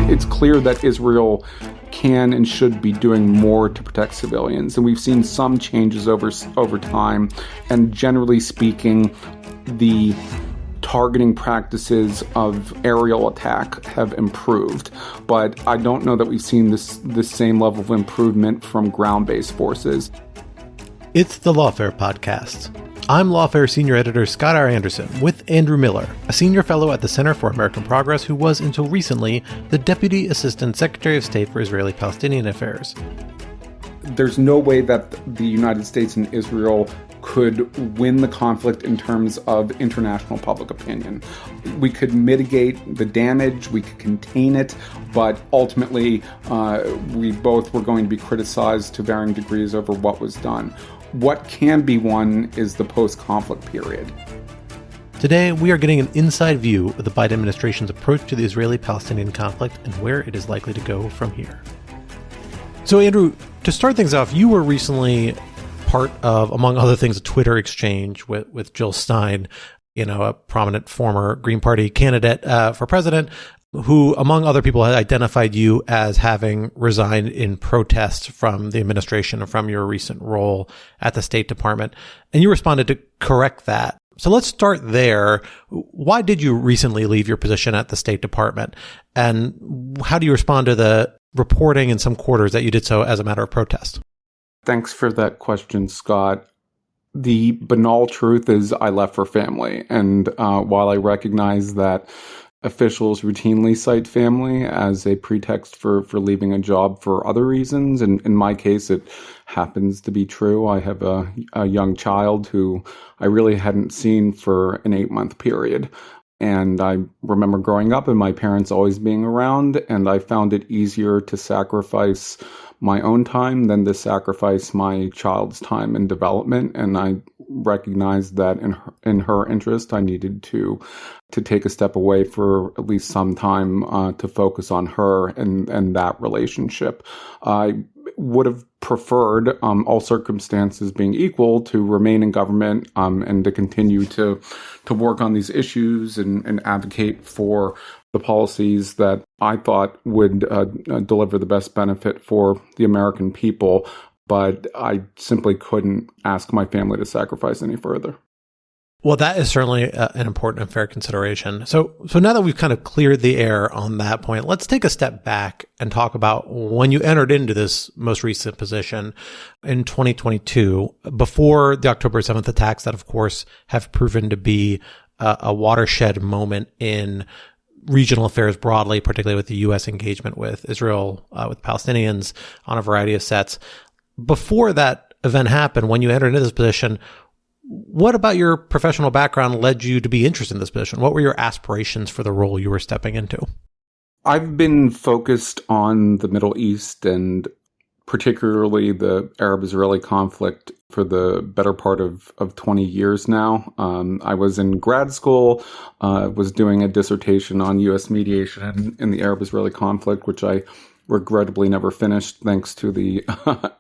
It's clear that Israel can and should be doing more to protect civilians. And we've seen some changes over time. And generally speaking, the targeting practices of aerial attack have improved. But I don't know that we've seen this same level of improvement from ground-based forces. It's the Lawfare podcast. I'm Lawfare Senior Editor Scott R. Anderson with Andrew Miller, a senior fellow at the Center for American Progress who was until recently the Deputy Assistant Secretary of State for Israeli-Palestinian Affairs. There's no way that the United States and Israel could win the conflict in terms of international public opinion. We could mitigate the damage, we could contain it, but ultimately we both were going to be criticized to varying degrees over what was done. What can be won is the post-conflict period. Today, we are getting an inside view of the Biden administration's approach to the Israeli-Palestinian conflict and where it is likely to go from here. So, Andrew, to start things off, you were recently part of, among other things, a Twitter exchange with Jill Stein, a prominent former Green Party candidate for president, who, among other people, had identified you as having resigned in protest from the administration and from your recent role at the State Department. And you responded to correct that. So let's start there. Why did you recently leave your position at the State Department? And how do you respond to the reporting in some quarters that you did so as a matter of protest? Thanks for that question, Scott. The banal truth is I left for family. And while I recognize that officials routinely cite family as a pretext for leaving a job for other reasons, and in my case, it happens to be true. I have a young child who I really hadn't seen for an 8-month period. And I remember growing up and my parents always being around, and I found it easier to sacrifice my own time than to sacrifice my child's time and development. And I recognized that in her interest, I needed to take a step away for at least some time to focus on her and that relationship. I would have preferred, all circumstances being equal, to remain in government and to continue to work on these issues and advocate for the policies that I thought would deliver the best benefit for the American people. But I simply couldn't ask my family to sacrifice any further. Well, that is certainly an important and fair consideration. So now that we've kind of cleared the air on that point, let's take a step back and talk about when you entered into this most recent position in 2022, before the October 7th attacks that, of course, have proven to be a watershed moment in regional affairs broadly, particularly with the U.S. engagement with Israel, with Palestinians on a variety of sets. Before that event happened, when you entered into this position, what about your professional background led you to be interested in this position? What were your aspirations for the role you were stepping into? I've been focused on the Middle East and particularly the Arab-Israeli conflict for the better part of 20 years now. I was in grad school, was doing a dissertation on U.S. mediation in the Arab-Israeli conflict, which I regrettably never finished thanks to the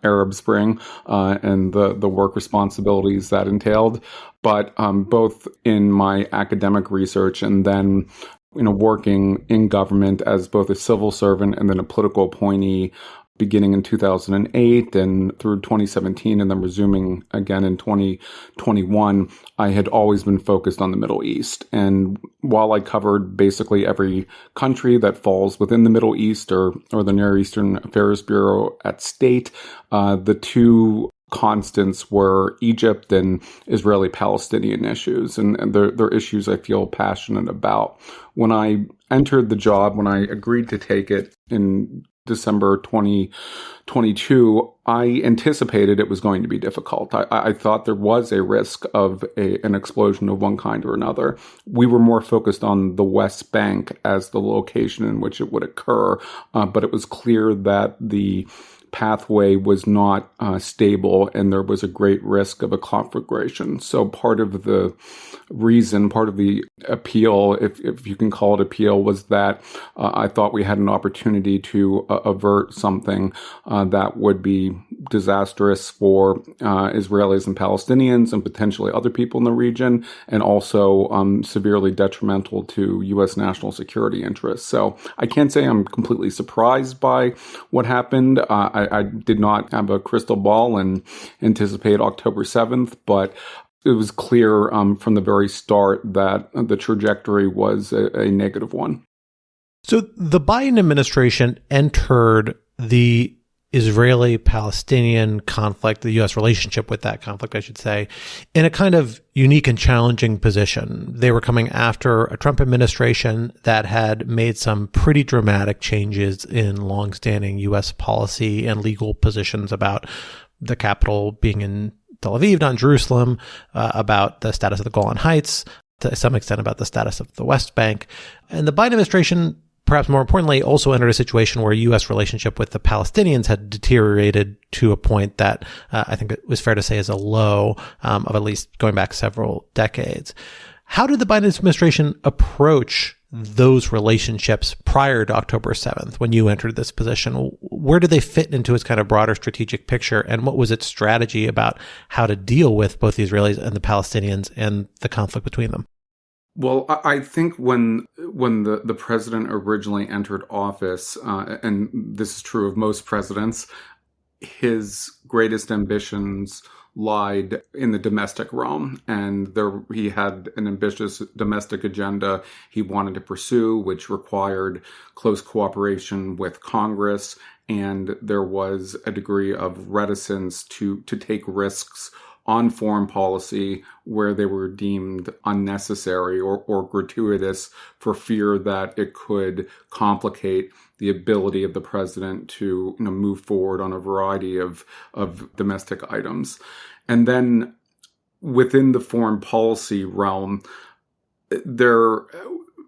Arab Spring and the work responsibilities that entailed. But both in my academic research and then working in government as both a civil servant and then a political appointee beginning in 2008 and through 2017 and then resuming again in 2021, I had always been focused on the Middle East. And while I covered basically every country that falls within the Middle East or the Near Eastern Affairs Bureau at State, the two constants were Egypt and Israeli-Palestinian issues. And they're issues I feel passionate about. When I entered the job, when I agreed to take it in December 2022, I anticipated it was going to be difficult. I thought there was a risk of an explosion of one kind or another. We were more focused on the West Bank as the location in which it would occur, but it was clear that the pathway was not stable, and there was a great risk of a conflagration. So part of the reason, part of the appeal, if you can call it appeal, was that I thought we had an opportunity to avert something that would be disastrous for Israelis and Palestinians and potentially other people in the region, and also severely detrimental to U.S. national security interests. So I can't say I'm completely surprised by what happened. I did not have a crystal ball and anticipate October 7th, but it was clear from the very start that the trajectory was a negative one. So the Biden administration entered the Israeli-Palestinian conflict, the U.S. relationship with that conflict, I should say, in a kind of unique and challenging position. They were coming after a Trump administration that had made some pretty dramatic changes in longstanding U.S. policy and legal positions about the capital being in Tel Aviv, not Jerusalem, about the status of the Golan Heights, to some extent about the status of the West Bank. And the Biden administration, perhaps more importantly, also entered a situation where U.S. relationship with the Palestinians had deteriorated to a point that I think it was fair to say is a low of at least going back several decades. How did the Biden administration approach those relationships prior to October 7th when you entered this position? Where did they fit into its kind of broader strategic picture, and what was its strategy about how to deal with both the Israelis and the Palestinians and the conflict between them? Well, I think when the president originally entered office, and this is true of most presidents, his greatest ambitions lied in the domestic realm, and he had an ambitious domestic agenda he wanted to pursue, which required close cooperation with Congress, and there was a degree of reticence to take risks on foreign policy where they were deemed unnecessary or gratuitous for fear that it could complicate the ability of the president to move forward on a variety of domestic items. And then within the foreign policy realm, there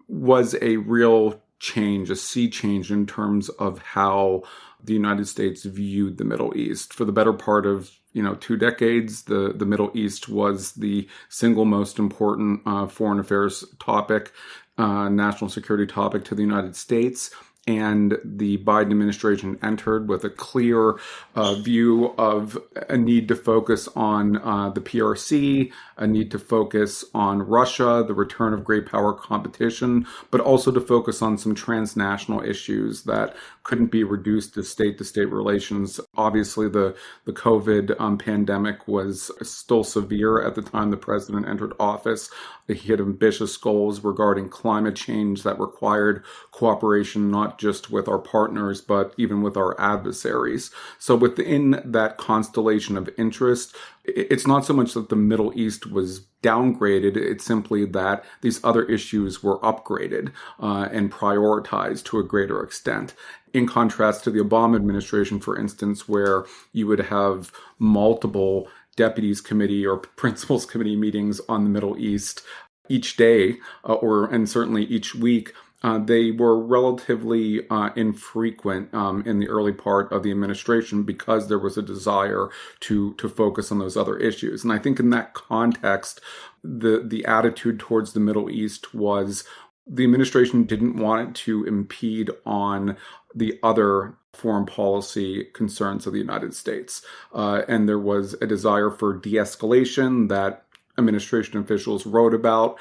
was a real change, a sea change in terms of how the United States viewed the Middle East. For the better part of 2 decades, the Middle East was the single most important foreign affairs topic, national security topic to the United States. And the Biden administration entered with a clear view of a need to focus on the PRC, a need to focus on Russia, the return of great power competition, but also to focus on some transnational issues that couldn't be reduced to state-to-state relations. Obviously, the COVID pandemic was still severe at the time the president entered office. He had ambitious goals regarding climate change that required cooperation not just with our partners, but even with our adversaries. So within that constellation of interest, it's not so much that the Middle East was downgraded, it's simply that these other issues were upgraded and prioritized to a greater extent. In contrast to the Obama administration, for instance, where you would have multiple deputies committee or principals committee meetings on the Middle East each day, and certainly each week. They were relatively infrequent in the early part of the administration because there was a desire to focus on those other issues. And I think in that context, the attitude towards the Middle East was the administration didn't want it to impede on the other foreign policy concerns of the United States. And there was a desire for de-escalation that administration officials wrote about,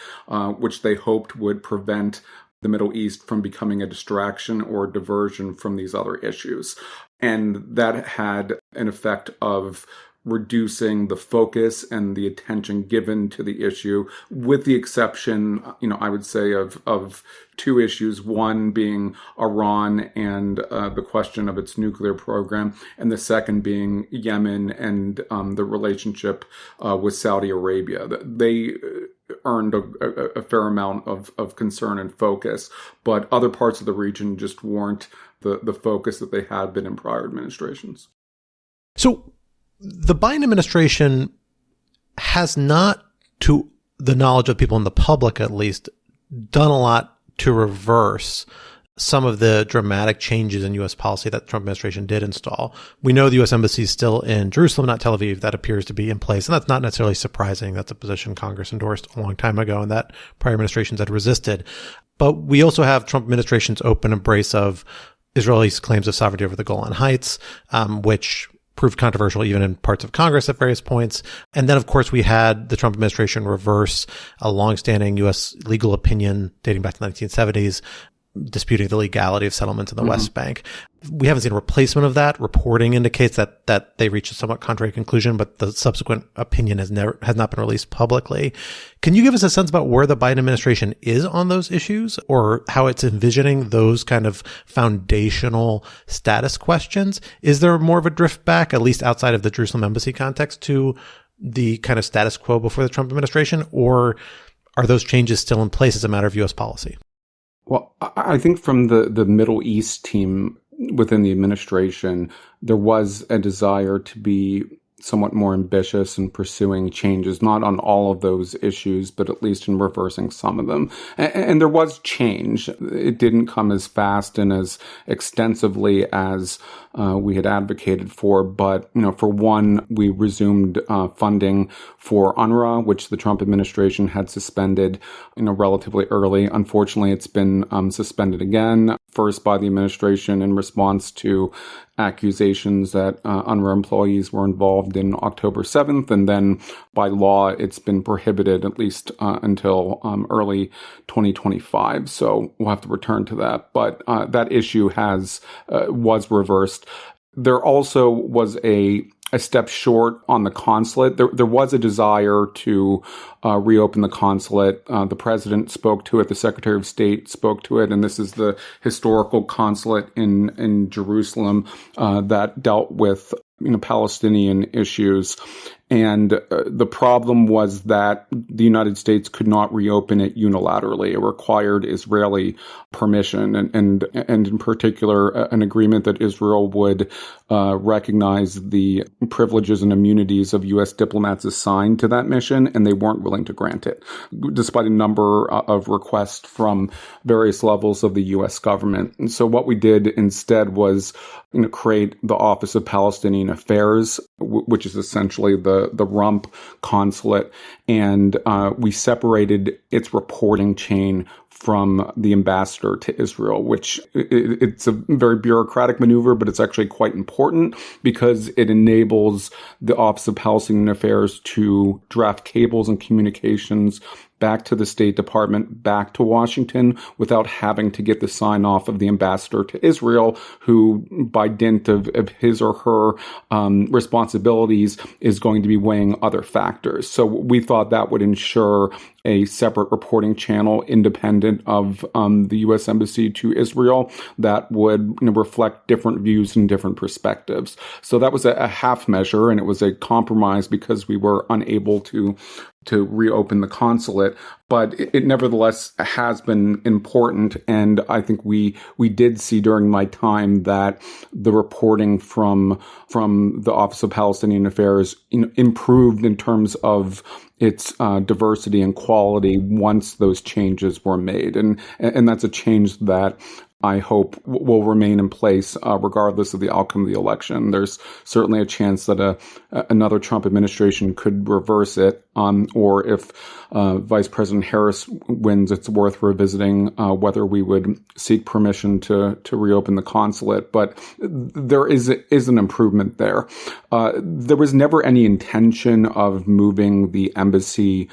which they hoped would prevent the Middle East from becoming a distraction or diversion from these other issues. And that had an effect of reducing the focus and the attention given to the issue, with the exception, I would say of 2 issues, one being Iran and the question of its nuclear program, and the second being Yemen and the relationship with Saudi Arabia. They earned a fair amount of concern and focus, but other parts of the region just weren't the focus that they had been in prior administrations. So the Biden administration has not, to the knowledge of people in the public at least, done a lot to reverse some of the dramatic changes in U.S. policy that the Trump administration did install. We know the U.S. Embassy is still in Jerusalem, not Tel Aviv. That appears to be in place. And that's not necessarily surprising. That's a position Congress endorsed a long time ago and that prior administrations had resisted. But we also have Trump administration's open embrace of Israel's claims of sovereignty over the Golan Heights, which proved controversial even in parts of Congress at various points. And then, of course, we had the Trump administration reverse a longstanding U.S. legal opinion dating back to the 1970s, disputing the legality of settlements in the West Bank. We haven't seen a replacement of that. Reporting indicates that they reached a somewhat contrary conclusion, but the subsequent opinion has not been released publicly. Can you give us a sense about where the Biden administration is on those issues, or how it's envisioning those kind of foundational status questions? Is there more of a drift back, at least outside of the Jerusalem embassy context, to the kind of status quo before the Trump administration, or are those changes still in place as a matter of U.S. policy? Well, I think from the Middle East team within the administration, there was a desire to be somewhat more ambitious in pursuing changes, not on all of those issues, but at least in reversing some of them. And there was change. It didn't come as fast and as extensively as we had advocated for. But, for one, we resumed funding for UNRWA, which the Trump administration had suspended, relatively early. Unfortunately, it's been suspended again, first by the administration in response to accusations that UNRWA employees were involved in October 7th. And then by law, it's been prohibited at least until early 2025. So we'll have to return to that. But that issue was reversed. There also was a step short on the consulate. There was a desire to reopen the consulate. The president spoke to it. The secretary of state spoke to it. And this is the historical consulate in Jerusalem that dealt with Palestinian issues. And the problem was that the United States could not reopen it unilaterally. It required Israeli permission and in particular, an agreement that Israel would recognize the privileges and immunities of U.S. diplomats assigned to that mission, and they weren't willing to grant it, despite a number of requests from various levels of the U.S. government. And so what we did instead was create the Office of Palestinian Affairs, which is essentially the rump consulate, and we separated its reporting chain from the ambassador to Israel, which it's a very bureaucratic maneuver, but it's actually quite important because it enables the Office of Palestinian Affairs to draft cables and communications back to the State Department, back to Washington, without having to get the sign-off of the ambassador to Israel, who, by dint of his or her responsibilities, is going to be weighing other factors. So we thought that would ensure a separate reporting channel independent of the U.S. Embassy to Israel that would reflect different views and different perspectives. So that was a half measure, and it was a compromise because we were unable to reopen the consulate, but it nevertheless has been important. And I think we did see during my time that the reporting from the Office of Palestinian Affairs improved in terms of its diversity and quality once those changes were made. And that's a change that I hope will remain in place regardless of the outcome of the election. There's certainly a chance that another Trump administration could reverse it, or if Vice President Harris wins, it's worth revisiting whether we would seek permission to reopen the consulate. But there is an improvement there. There was never any intention of moving the embassy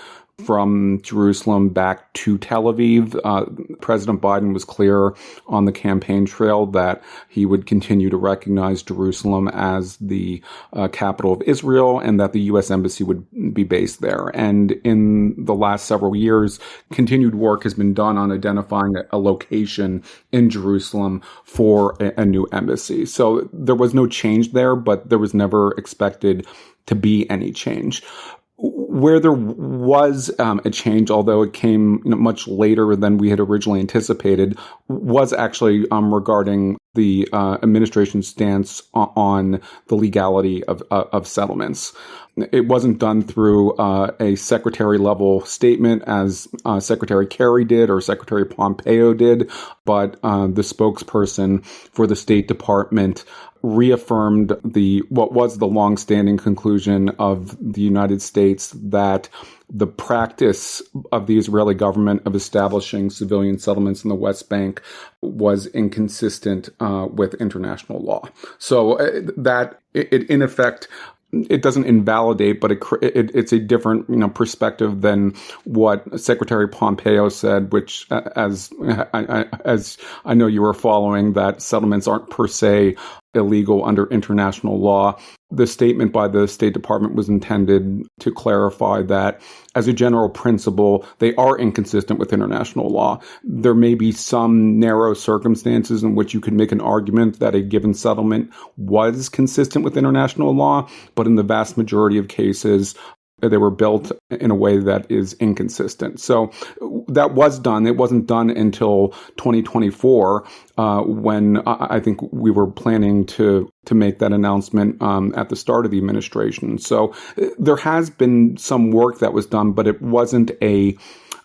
from Jerusalem back to Tel Aviv. President Biden was clear on the campaign trail that he would continue to recognize Jerusalem as the capital of Israel and that the U.S. Embassy would be based there. And in the last several years, continued work has been done on identifying a location in Jerusalem for a new embassy. So there was no change there, but there was never expected to be any change. Where there was a change, although it came much later than we had originally anticipated, was actually regarding the administration's stance on the legality of settlements. It wasn't done through a secretary-level statement as Secretary Kerry did or Secretary Pompeo did, but the spokesperson for the State Department reaffirmed what was the longstanding conclusion of the United States that the practice of the Israeli government of establishing civilian settlements in the West Bank was inconsistent with international law. So that it in effect, it doesn't invalidate, but it's a different perspective than what Secretary Pompeo said, which, as I know you were following, that settlements aren't per se illegal under international law. The statement by the State Department was intended to clarify that, as a general principle, they are inconsistent with international law. There may be some narrow circumstances in which you could make an argument that a given settlement was consistent with international law, but in the vast majority of cases, they were built in a way that is inconsistent. So that was done. It wasn't done until 2024, when I think we were planning to make that announcement at the start of the administration. So there has been some work that was done, but it wasn't a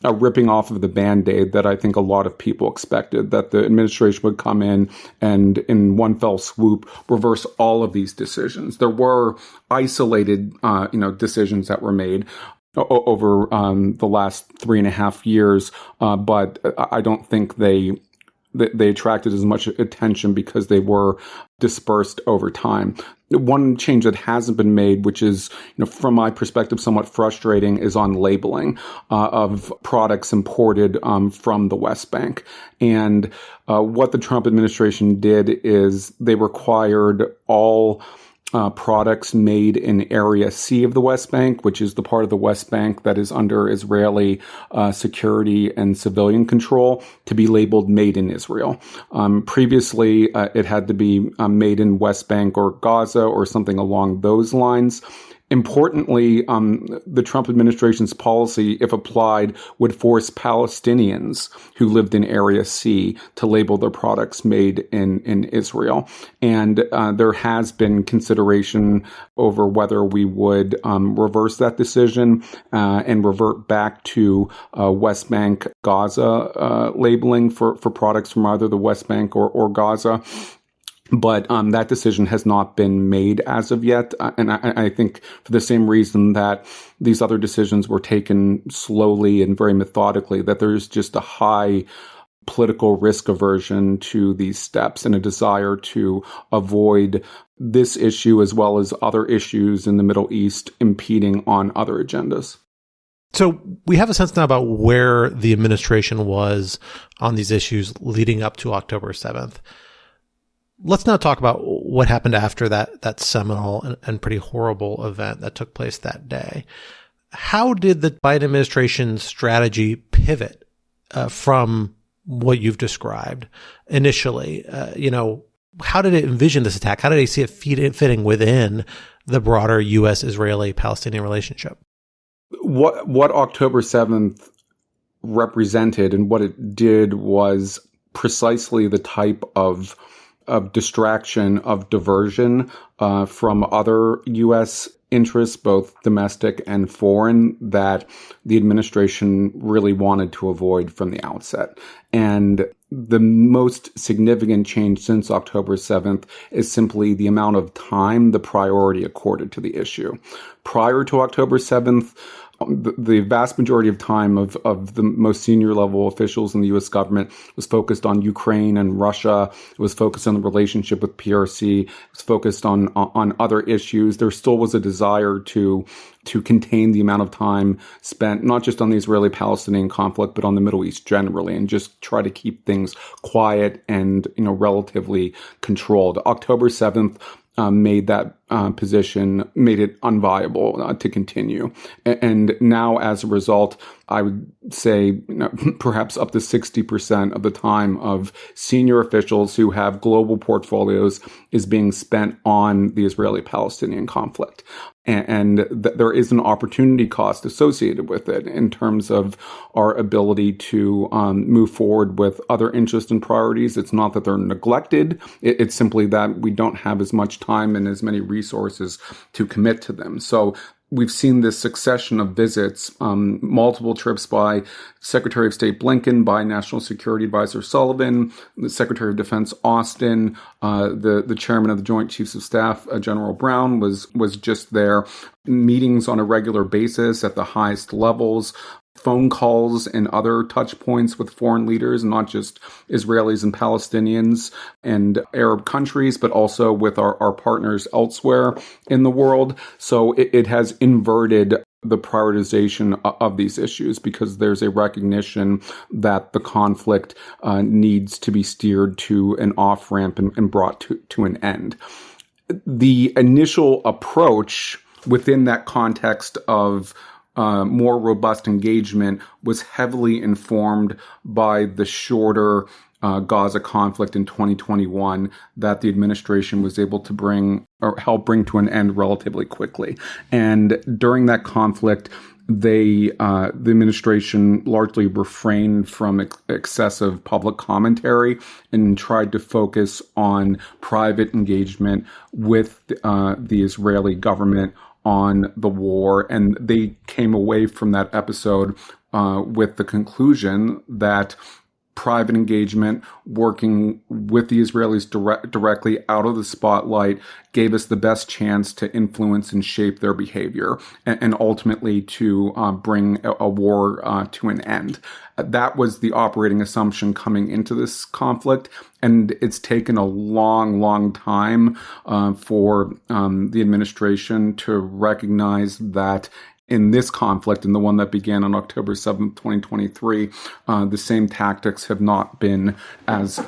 ripping off of the Band-Aid that I think a lot of people expected, that the administration would come in and in one fell swoop reverse all of these decisions. There were isolated, decisions that were made over the last 3.5 years, but I don't think they attracted as much attention because they were dispersed over time. One change that hasn't been made, which is, from my perspective, somewhat frustrating, is on labeling of products imported from the West Bank. And what the Trump administration did is they required all products made in Area C of the West Bank, which is the part of the West Bank that is under Israeli security and civilian control, to be labeled made in Israel. Previously, it had to be made in West Bank or Gaza or something along those lines. Importantly, the Trump administration's policy, if applied, would force Palestinians who lived in Area C to label their products made in Israel. And there has been consideration over whether we would reverse that decision and revert back to West Bank, Gaza labeling for products from either the West Bank or Gaza. But that decision has not been made as of yet. And I think for the same reason that these other decisions were taken slowly and very methodically, that there's just a high political risk aversion to these steps and a desire to avoid this issue as well as other issues in the Middle East impeding on other agendas. So we have a sense now about where the administration was on these issues leading up to October 7th. Let's now talk about what happened after that seminal and pretty horrible event that took place that day. How did the Biden administration's strategy pivot from what you've described initially? How did it envision this attack? How did they see it fitting within the broader U.S.-Israeli-Palestinian relationship? What October 7th represented and what it did was precisely the type of distraction, of diversion from other U.S. interests, both domestic and foreign, that the administration really wanted to avoid from the outset. And the most significant change since October 7th is simply the amount of time, the priority accorded to the issue. Prior to October 7th, the vast majority of time of the most senior level officials in the U.S. government was focused on Ukraine and Russia. It was focused on the relationship with PRC. It was focused on other issues. There still was a desire to contain the amount of time spent not just on the Israeli-Palestinian conflict, but on the Middle East generally, and just try to keep things quiet and relatively controlled. October 7th made that position, made it unviable to continue. And now, as a result, I would say perhaps up to 60% of the time of senior officials who have global portfolios is being spent on the Israeli-Palestinian conflict. And there is an opportunity cost associated with it in terms of our ability to move forward with other interests and priorities. It's not that they're neglected. It's simply that we don't have as much time and as many resources to commit to them. So we've seen this succession of visits, multiple trips by Secretary of State Blinken, by National Security Advisor Sullivan, the Secretary of Defense Austin, the Chairman of the Joint Chiefs of Staff, General Brown, was just there. Meetings on a regular basis at the highest levels, phone calls and other touch points with foreign leaders, not just Israelis and Palestinians and Arab countries, but also with our partners elsewhere in the world. So it has inverted the prioritization of these issues because there's a recognition that the conflict needs to be steered to an off-ramp and brought to an end. The initial approach within that context of more robust engagement was heavily informed by the shorter Gaza conflict in 2021 that the administration was able to bring or help bring to an end relatively quickly. And during that conflict, the administration largely refrained from excessive public commentary and tried to focus on private engagement with the Israeli government on the war. And they came away from that episode with the conclusion that private engagement, working with the Israelis directly out of the spotlight, gave us the best chance to influence and shape their behavior and ultimately to bring a war to an end. That was the operating assumption coming into this conflict. And it's taken a long, long time for the administration to recognize that in this conflict, and the one that began on October 7th, 2023, the same tactics have not been as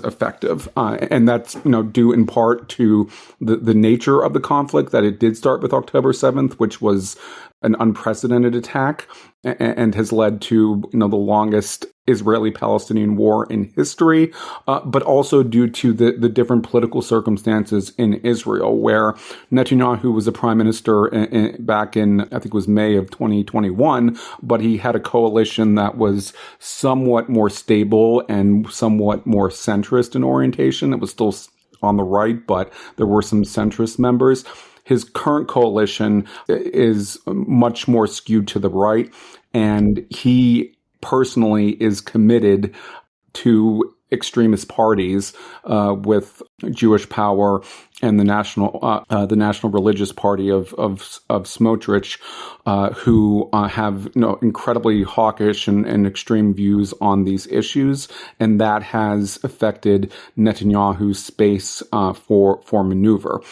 effective. And that's due in part to the nature of the conflict, that it did start with October 7th, which was an unprecedented attack and has led to the longest Israeli-Palestinian war in history, but also due to the different political circumstances in Israel, where Netanyahu was a prime minister back in, I think it was May of 2021, but he had a coalition that was somewhat more stable and somewhat more centrist in orientation. It was still on the right, but there were some centrist members. His current coalition is much more skewed to the right, and he personally is committed to extremist parties with Jewish Power and the National Religious Party of Smotrich, who have incredibly hawkish and extreme views on these issues, and that has affected Netanyahu's space for maneuver.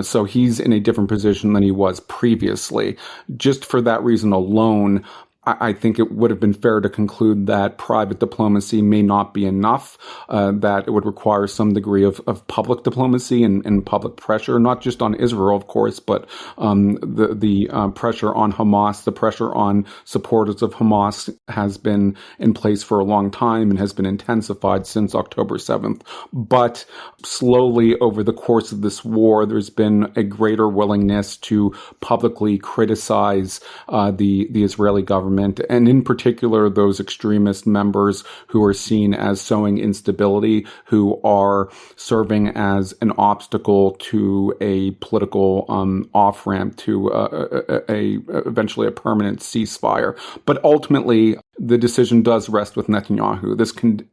So he's in a different position than he was previously. Just for that reason alone, I think it would have been fair to conclude that private diplomacy may not be enough, that it would require some degree of public diplomacy and public pressure, not just on Israel, of course, but the pressure on Hamas, the pressure on supporters of Hamas has been in place for a long time and has been intensified since October 7th. But slowly over the course of this war, there's been a greater willingness to publicly criticize the Israeli government, and in particular those extremist members who are seen as sowing instability, who are serving as an obstacle to a political off-ramp to eventually a permanent ceasefire. But ultimately, the decision does rest with Netanyahu.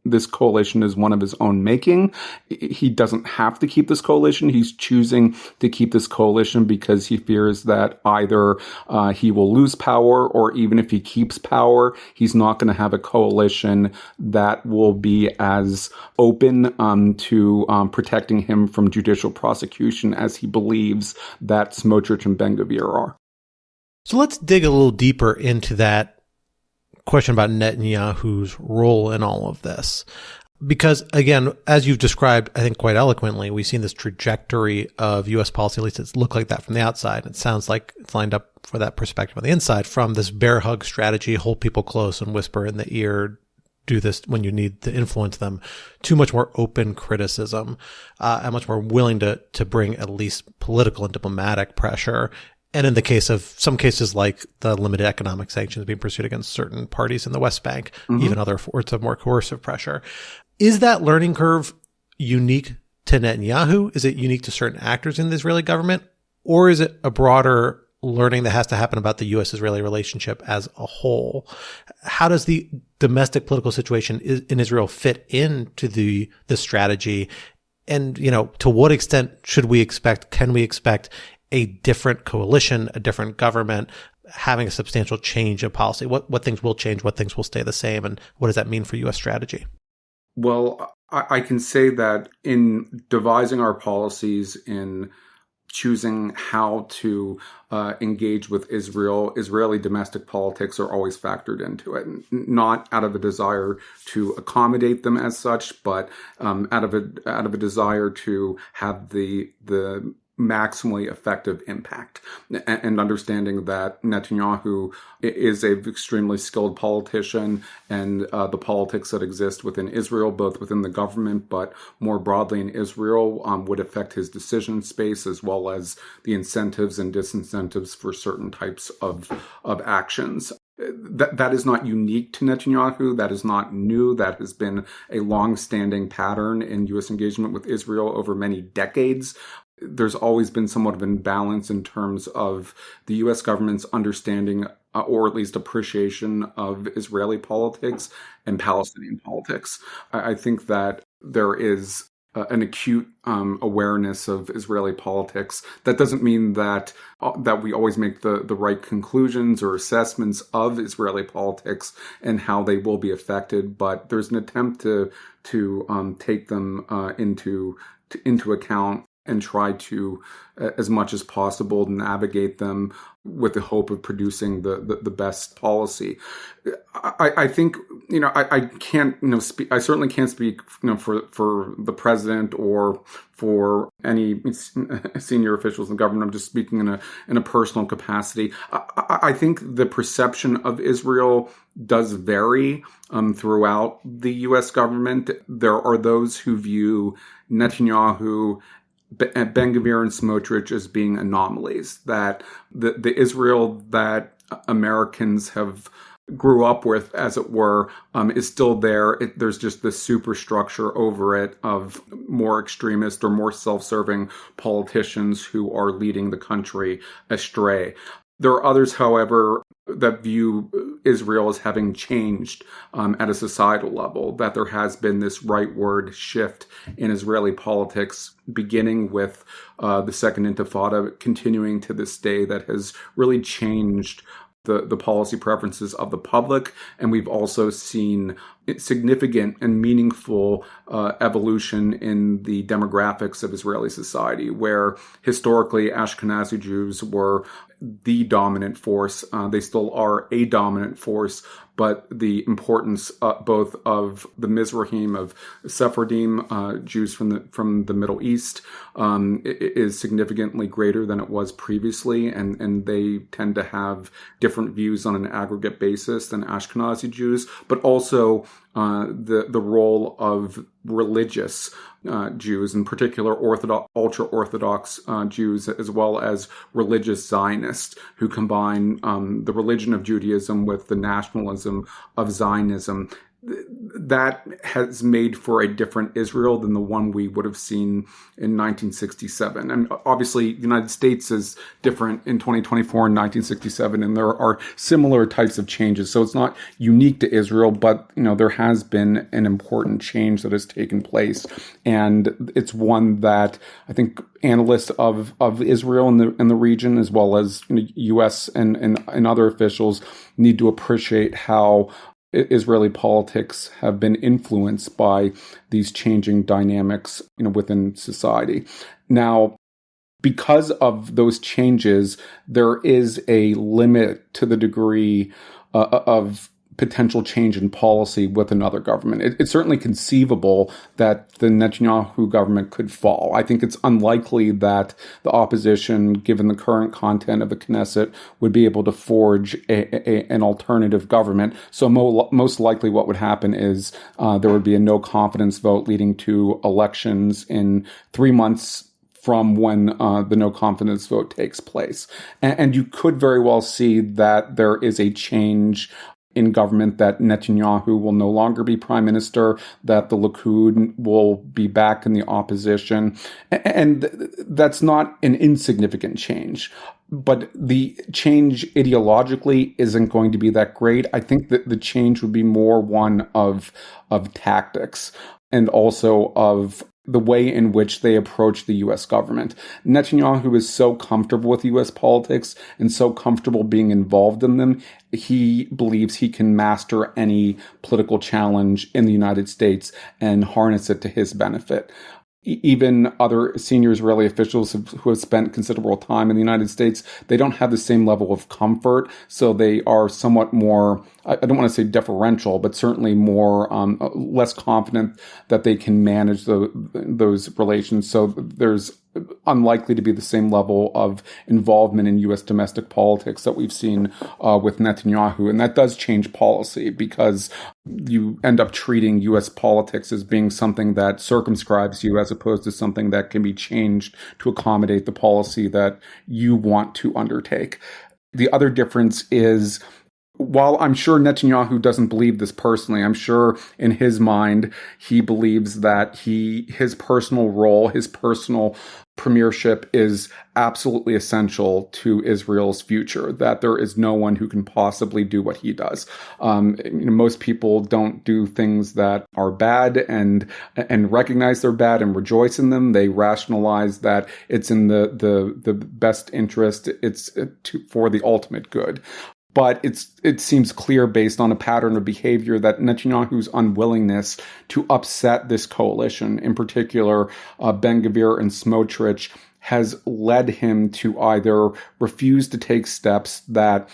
This coalition is one of his own making. He doesn't have to keep this coalition. He's choosing to keep this coalition because he fears that either he will lose power, or even if he keeps power, he's not going to have a coalition that will be as open to protecting him from judicial prosecution as he believes that Smotrich and Ben-Gvir are. So let's dig a little deeper into that question about Netanyahu's role in all of this. Because, again, as you've described, I think quite eloquently, we've seen this trajectory of U.S. policy, at least it's looked like that from the outside. It sounds like it's lined up for that perspective on the inside, from this bear hug strategy, hold people close and whisper in the ear, do this when you need to influence them, to much more open criticism, and much more willing to bring at least political and diplomatic pressure. And in the case of some cases like the limited economic sanctions being pursued against certain parties in the West Bank, even other forms of more coercive pressure. Is that learning curve unique to Netanyahu? Is it unique to certain actors in the Israeli government? Or is it a broader learning that has to happen about the U.S.-Israeli relationship as a whole? How does the domestic political situation in Israel fit into the strategy? And, to what extent can we expect a different coalition, a different government, having a substantial change of policy? What things will change, what things will stay the same, and what does that mean for U.S. strategy? Well, I can say that in devising our policies, in choosing how to engage with Israel, Israeli domestic politics are always factored into it, not out of a desire to accommodate them as such, but out of a desire to have the maximally effective impact, and understanding that Netanyahu is an extremely skilled politician, and the politics that exist within Israel, both within the government but more broadly in Israel, would affect his decision space, as well as the incentives and disincentives for certain types of actions. That is not unique to Netanyahu. That is not new. That has been a long-standing pattern in U.S. engagement with Israel over many decades. There's always been somewhat of an imbalance in terms of the U.S. government's understanding, or at least appreciation, of Israeli politics and Palestinian politics. I think that there is an acute awareness of Israeli politics. That doesn't mean that we always make the right conclusions or assessments of Israeli politics and how they will be affected, but there's an attempt to take them into account and try to, as much as possible, navigate them with the hope of producing the best policy. I think, I can't, speak. I certainly can't speak, for the president or for any senior officials in government. I'm just speaking in a personal capacity. I think the perception of Israel does vary throughout the U.S. government. There are those who view Netanyahu, Ben-Gvir and Smotrich as being anomalies, that the Israel that Americans have grew up with, as it were, is still there. There's just this superstructure over it of more extremist or more self-serving politicians who are leading the country astray. There are others, however, that view Israel as having changed at a societal level, that there has been this rightward shift in Israeli politics, beginning with the Second Intifada, continuing to this day, that has really changed the policy preferences of the public. And we've also seen significant and meaningful evolution in the demographics of Israeli society, where historically Ashkenazi Jews were the dominant force. They still are a dominant force, but the importance both of the Mizrahim, of Sephardim, Jews from the Middle East, is significantly greater than it was previously, and they tend to have different views on an aggregate basis than Ashkenazi Jews, but also the role of religious Jews, in particular ultra-Orthodox Jews, as well as religious Zionists, who combine the religion of Judaism with the nationalism of Zionism. That has made for a different Israel than the one we would have seen in 1967. And obviously, the United States is different in 2024 and 1967, and there are similar types of changes. So it's not unique to Israel, but there has been an important change that has taken place, and it's one that I think analysts of Israel and the region, as well as U.S. and other officials, need to appreciate how Israeli politics have been influenced by these changing dynamics, within society. Now, because of those changes, there is a limit to the degree of potential change in policy with another government. It's certainly conceivable that the Netanyahu government could fall. I think it's unlikely that the opposition, given the current content of the Knesset, would be able to forge an alternative government. So most likely what would happen is there would be a no confidence vote leading to elections in 3 months from when the no confidence vote takes place. And you could very well see that there is a change in government, that Netanyahu will no longer be prime minister, that the Likud will be back in the opposition. And that's not an insignificant change. But the change ideologically isn't going to be that great. I think that the change would be more one of tactics and also of the way in which they approach the U.S. government. Netanyahu is so comfortable with U.S. politics and so comfortable being involved in them, he believes he can master any political challenge in the United States and harness it to his benefit. Even other senior Israeli officials who have spent considerable time in the United States, they don't have the same level of comfort. So they are somewhat more, I don't want to say deferential, but certainly more, less confident that they can manage those relations. So there's unlikely to be the same level of involvement in U.S. domestic politics that we've seen with Netanyahu. And that does change policy, because you end up treating U.S. politics as being something that circumscribes you as opposed to something that can be changed to accommodate the policy that you want to undertake. The other difference is, while I'm sure Netanyahu doesn't believe this personally, I'm sure in his mind he believes that his personal role, his personal premiership is absolutely essential to Israel's future, that there is no one who can possibly do what he does. Most people don't do things that are bad and recognize they're bad and rejoice in them. They rationalize that it's in the best interest, it's for the ultimate good. But it seems clear, based on a pattern of behavior, that Netanyahu's unwillingness to upset this coalition, in particular Ben-Gvir and Smotrich, has led him to either refuse to take steps that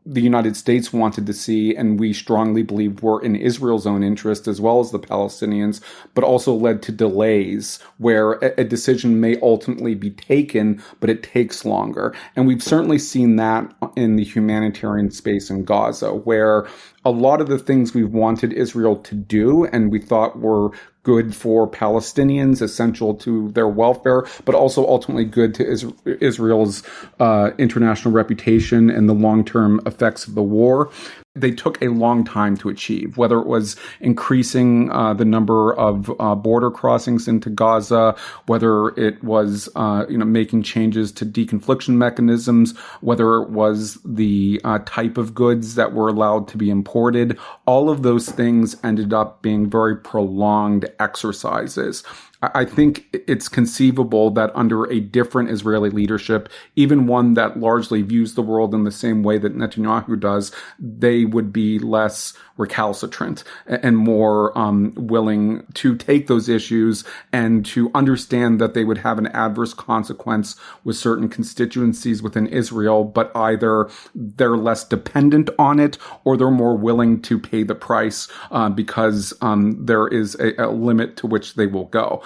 the United States wanted to see, and we strongly believed were in Israel's own interest as well as the Palestinians, but also led to delays where a decision may ultimately be taken, but it takes longer. And we've certainly seen that in the humanitarian space in Gaza, where a lot of the things we wanted Israel to do and we thought were good for Palestinians, essential to their welfare, but also ultimately good to Israel's international reputation and the long-term effects of the war, they took a long time to achieve, whether it was increasing the number of border crossings into Gaza, whether it was making changes to deconfliction mechanisms, whether it was the type of goods that were allowed to be imported. All of those things ended up being very prolonged exercises. I think it's conceivable that under a different Israeli leadership, even one that largely views the world in the same way that Netanyahu does, they would be less recalcitrant and more willing to take those issues and to understand that they would have an adverse consequence with certain constituencies within Israel, but either they're less dependent on it or they're more willing to pay the price because there is a limit to which they will go.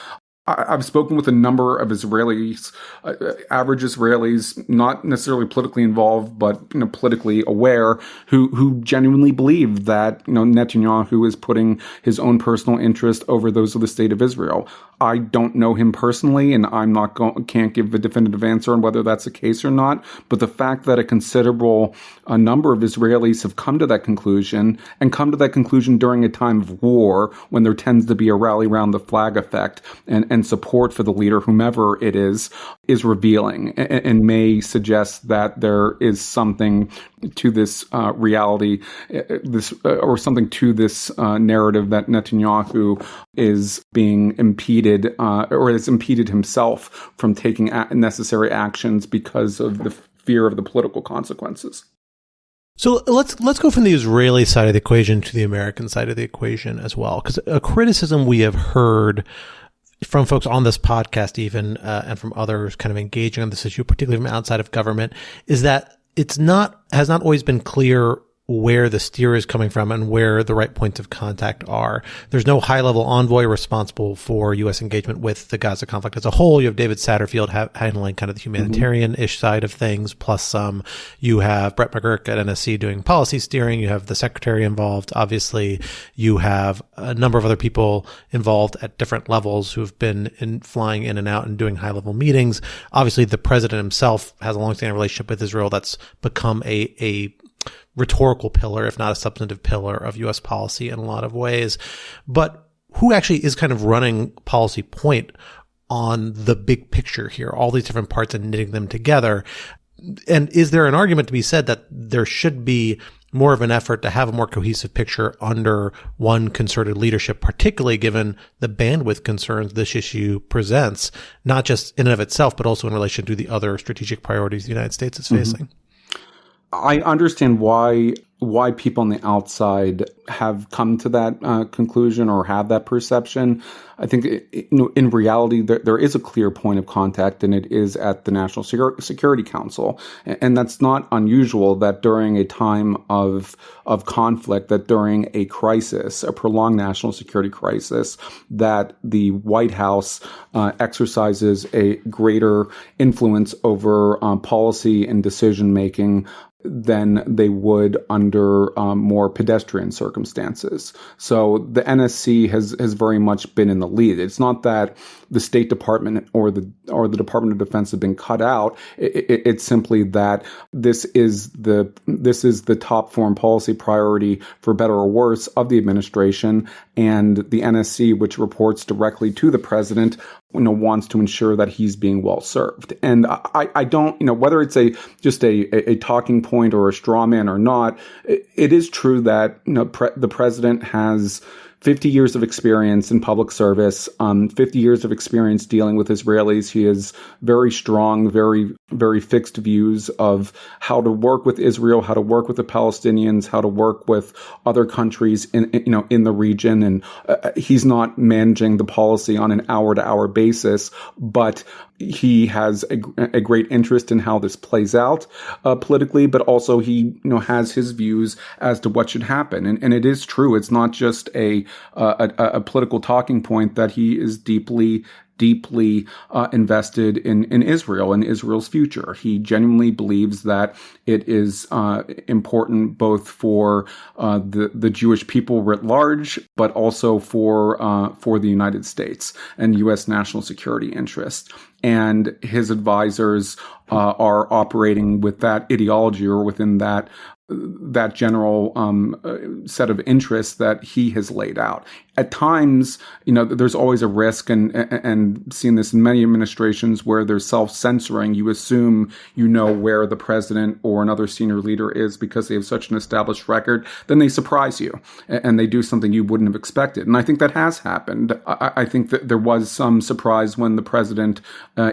I've spoken with a number of Israelis, average Israelis, not necessarily politically involved, but politically aware, who genuinely believe that Netanyahu is putting his own personal interest over those of the state of Israel. I don't know him personally, and can't give a definitive answer on whether that's the case or not. But the fact that a considerable number of Israelis have come to that conclusion, and come to that conclusion during a time of war, when there tends to be a rally around the flag effect and support for the leader, whomever it is revealing and may suggest that there is something to this reality, or something to this narrative that Netanyahu is being impeded, or has impeded himself from taking necessary actions because of the fear of the political consequences. So let's go from the Israeli side of the equation to the American side of the equation as well, because a criticism we have heard from folks on this podcast even, and from others kind of engaging on this issue, particularly from outside of government, is that has not always been clear where the steer is coming from and where the right points of contact are. There's no high-level envoy responsible for U.S. engagement with the Gaza conflict as a whole. You have David Satterfield handling kind of the humanitarian-ish side of things, plus you have Brett McGurk at NSC doing policy steering. You have the secretary involved. Obviously, you have a number of other people involved at different levels who have been flying in and out and doing high-level meetings. Obviously, the president himself has a long-standing relationship with Israel that's become a rhetorical pillar, if not a substantive pillar of U.S. policy in a lot of ways. But who actually is kind of running policy point on the big picture here, all these different parts and knitting them together? And is there an argument to be said that there should be more of an effort to have a more cohesive picture under one concerted leadership, particularly given the bandwidth concerns this issue presents, not just in and of itself, but also in relation to the other strategic priorities the United States is facing? I understand why people on the outside have come to that conclusion or have that perception. I think in reality, there is a clear point of contact, and it is at the National Security Council. And that's not unusual that during a time of conflict, that during a crisis, a prolonged national security crisis, that the White House exercises a greater influence over policy and decision-making than they would under more pedestrian circumstances. So the NSC has very much been in the lead. It's not that the State Department or the Department of Defense have been cut out. It's simply that this is the top foreign policy priority, for better or worse, of the administration, and the NSC, which reports directly to the president, wants to ensure that he's being well served. And I don't, whether it's just a talking point or a straw man or not, it is true that the president has 50 years of experience in public service, 50 years of experience dealing with Israelis. He has very strong, very, very fixed views of how to work with Israel, how to work with the Palestinians, how to work with other countries in the region. And he's not managing the policy on an hour-to-hour basis, but he has a great interest in how this plays out politically, but also he has his views as to what should happen. And it is true. It's not just a political talking point that he is deeply invested in Israel and Israel's future. He genuinely believes that it is important both for the Jewish people writ large, but also for the United States and U.S. national security interests. And his advisors are operating with that ideology or within that general set of interests that he has laid out. At times, there's always a risk, and seen this in many administrations where there's self-censoring. You assume where the president or another senior leader is because they have such an established record. Then they surprise you, and they do something you wouldn't have expected. And I think that has happened. I think that there was some surprise when the president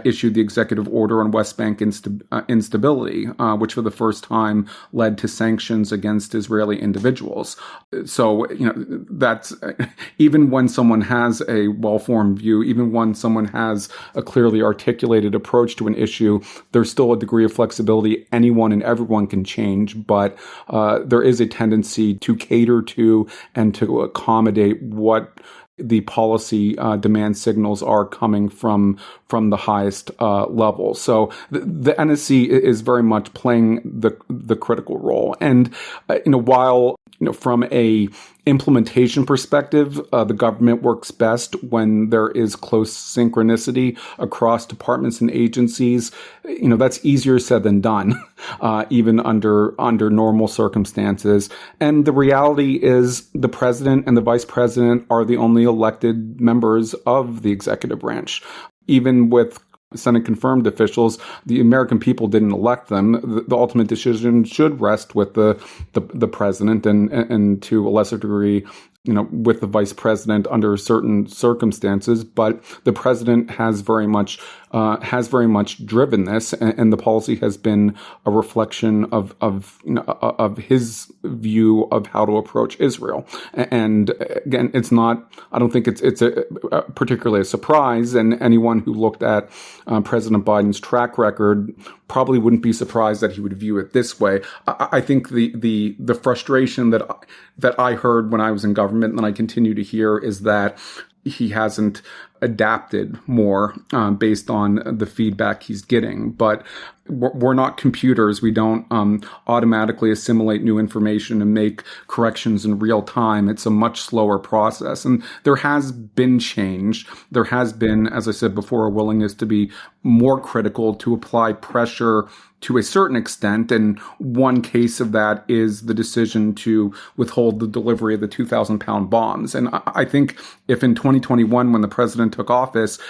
issued the executive order on West Bank instability, which for the first time led to sanctions against Israeli individuals. So, that's even when someone has a well-formed view, even when someone has a clearly articulated approach to an issue, there's still a degree of flexibility. Anyone and everyone can change, but there is a tendency to cater to and to accommodate what the policy demand signals are coming from the highest level. So the NSC is very much playing the critical role. And while from a implementation perspective, the government works best when there is close synchronicity across departments and agencies. That's easier said than done, even under normal circumstances. And the reality is the president and the vice president are the only elected members of the executive branch. Even with Senate confirmed officials, the American people didn't elect them. The ultimate decision should rest with the president and to a lesser degree with the vice president under certain circumstances, but the president has very much driven this, and the policy has been a reflection of his view of how to approach Israel. And again, I don't think it's particularly a surprise, and anyone who looked at President Biden's track record probably wouldn't be surprised that he would view it this way. I think the frustration that I heard when I was in government, and I continue to hear, is that he hasn't adapted more based on the feedback he's getting. But we're not computers. We don't automatically assimilate new information and make corrections in real time. It's a much slower process. And there has been change. There has been, as I said before, a willingness to be more critical, to apply pressure to a certain extent. And one case of that is the decision to withhold the delivery of the 2,000-pound bombs. And I think if in 2021, when the president took office,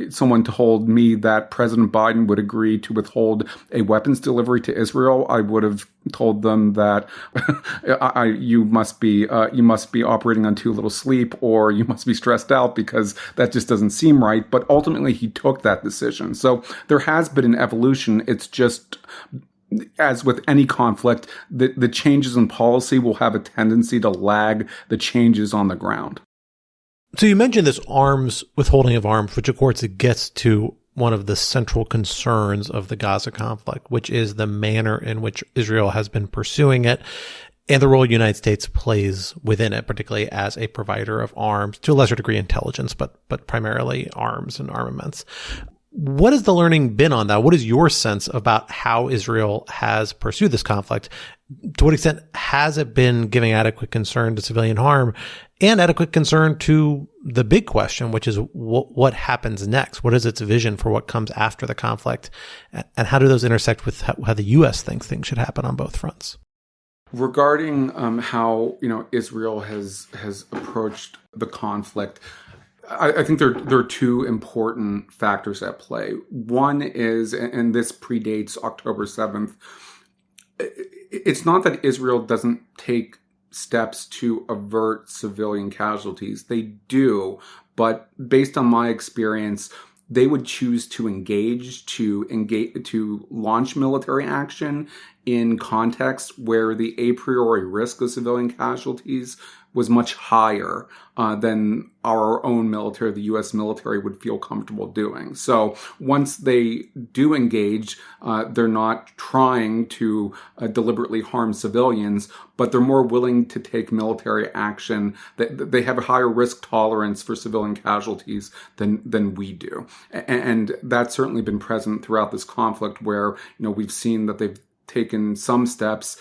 someone told me that President Biden would agree to withhold a weapons delivery to Israel, I would have told them that you must be operating on too little sleep, or you must be stressed out, because that just doesn't seem right. But ultimately, he took that decision. So there has been an evolution. It's just, as with any conflict, the changes in policy will have a tendency to lag the changes on the ground. So you mentioned this withholding of arms, which of course it gets to one of the central concerns of the Gaza conflict, which is the manner in which Israel has been pursuing it and the role the United States plays within it, particularly as a provider of arms, to a lesser degree intelligence, but primarily arms and armaments. What has the learning been on that? What is your sense about how Israel has pursued this conflict? To what extent has it been giving adequate concern to civilian harm and adequate concern to the big question, which is what happens next? What is its vision for what comes after the conflict? And how do those intersect with how the U.S. thinks things should happen on both fronts? Regarding how Israel has approached the conflict, I think there are two important factors at play. One is, and this predates October 7th, it's not that Israel doesn't take steps to avert civilian casualties. They do, but based on my experience, they would choose to engage to launch military action in contexts where the a priori risk of civilian casualties was much higher than our own military, the U.S. military, would feel comfortable doing. So once they do engage, they're not trying to deliberately harm civilians, but they're more willing to take military action. They have a higher risk tolerance for civilian casualties than we do. And that's certainly been present throughout this conflict, where we've seen that they've taken some steps,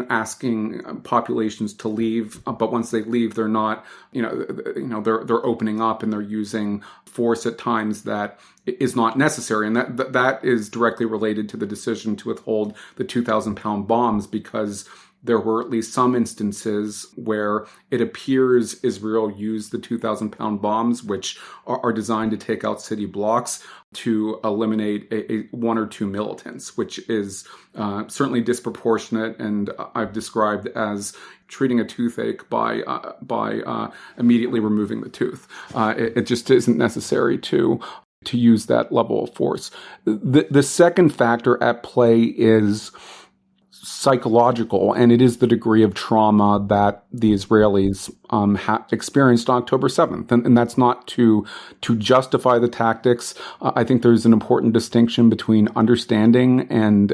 asking populations to leave, but once they leave, they're not, they're opening up and they're using force at times that is not necessary, and that is directly related to the decision to withhold the 2,000-pound bombs, because there were at least some instances where it appears Israel used the 2,000-pound bombs, which are designed to take out city blocks, to eliminate one or two militants, which is certainly disproportionate, and I've described as treating a toothache by immediately removing the tooth. It just isn't necessary to use that level of force. The second factor at play is psychological, and it is the degree of trauma that the Israelis experienced on October 7th. And that's not to justify the tactics. I think there's an important distinction between understanding and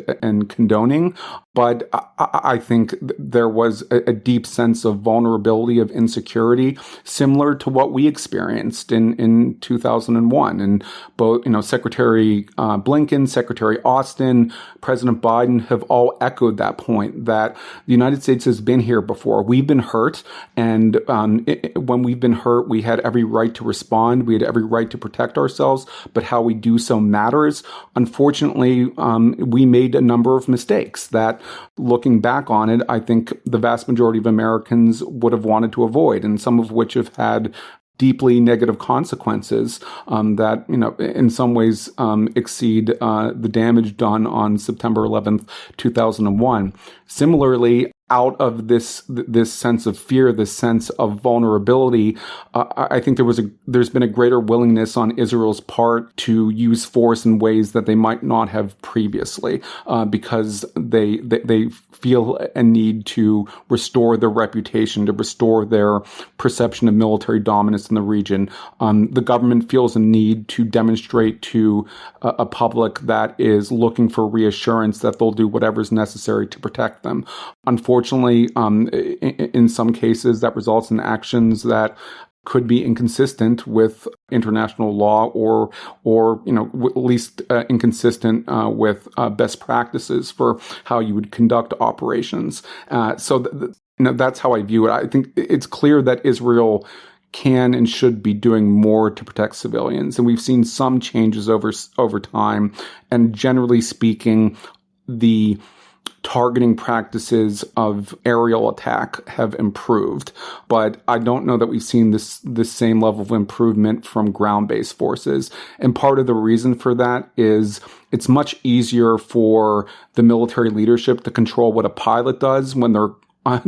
condoning. But I think there was a deep sense of vulnerability, of insecurity, similar to what we experienced in 2001. And both, Secretary Blinken, Secretary Austin, President Biden have all echoed that point, that the United States has been here before. We've been hurt, and when we've been hurt, we had every right to respond. We had every right to protect ourselves, but how we do so matters. Unfortunately, we made a number of mistakes that, looking back on it, I think the vast majority of Americans would have wanted to avoid, and some of which have had deeply negative consequences that, in some ways exceed the damage done on September 11th, 2001. Similarly, out of this sense of fear, this sense of vulnerability, I think there's been a greater willingness on Israel's part to use force in ways that they might not have previously, because they feel a need to restore their reputation, to restore their perception of military dominance in the region. The government feels a need to demonstrate to a public that is looking for reassurance that they'll do whatever is necessary to protect them. Unfortunately, in some cases, that results in actions that could be inconsistent with international law, or at least inconsistent with best practices for how you would conduct operations. That's how I view it. I think it's clear that Israel can and should be doing more to protect civilians, and we've seen some changes over time. And generally speaking, the targeting practices of aerial attack have improved, but I don't know that we've seen this same level of improvement from ground-based forces. And part of the reason for that is it's much easier for the military leadership to control what a pilot does when they're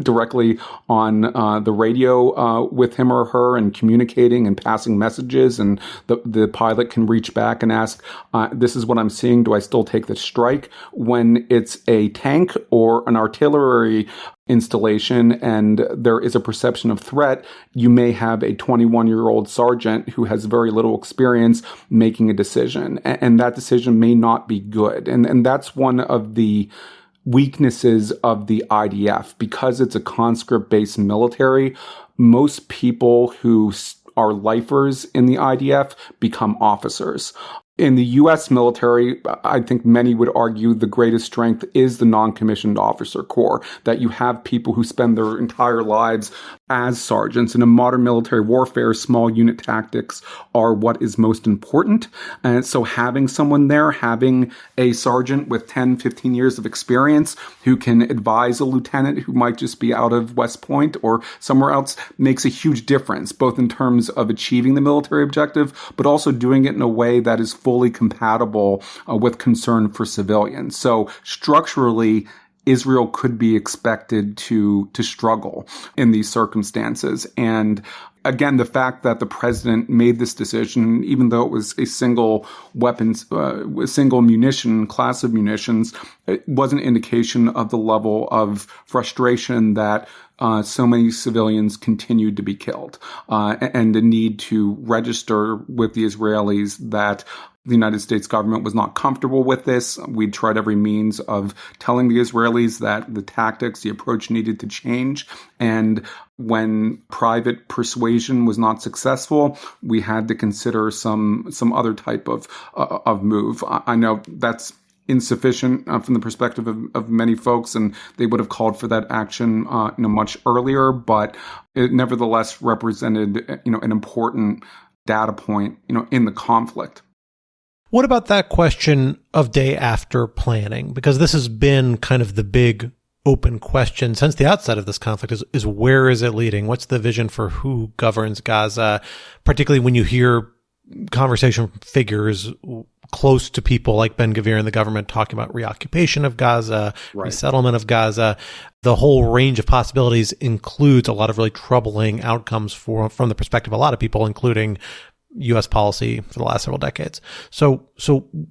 directly on the radio with him or her and communicating and passing messages, and the pilot can reach back and ask, this is what I'm seeing, do I still take the strike? When it's a tank or an artillery installation and there is a perception of threat, you may have a 21-year-old sergeant who has very little experience making a decision, and that decision may not be good. And that's one of the weaknesses of the IDF. Because it's a conscript-based military, most people who are lifers in the IDF become officers. In the U.S. military, I think many would argue the greatest strength is the non-commissioned officer corps, that you have people who spend their entire lives as sergeants. And in modern military warfare, small unit tactics are what is most important. And so having someone there, having a sergeant with 10, 15 years of experience who can advise a lieutenant who might just be out of West Point or somewhere else, makes a huge difference, both in terms of achieving the military objective, but also doing it in a way that is fully compatible with concern for civilians. So structurally, Israel could be expected to struggle in these circumstances. And again, the fact that the president made this decision, even though it was a single munition, class of munitions, it was an indication of the level of frustration that so many civilians continued to be killed, and the need to register with the Israelis that the United States government was not comfortable with this. We tried every means of telling the Israelis that the tactics, the approach needed to change. And when private persuasion was not successful, we had to consider some other type of move. I know that's insufficient from the perspective of many folks, and they would have called for that action much earlier, but it nevertheless represented an important data point in the conflict. What about that question of day after planning? Because this has been kind of the big open question since the outset of this conflict is where is it leading? What's the vision for who governs Gaza? Particularly when you hear conversation figures close to people like Ben-Gvir and the government talking about reoccupation of Gaza, right, resettlement of Gaza. The whole range of possibilities includes a lot of really troubling outcomes from the perspective of a lot of people, including U.S. policy for the last several decades. So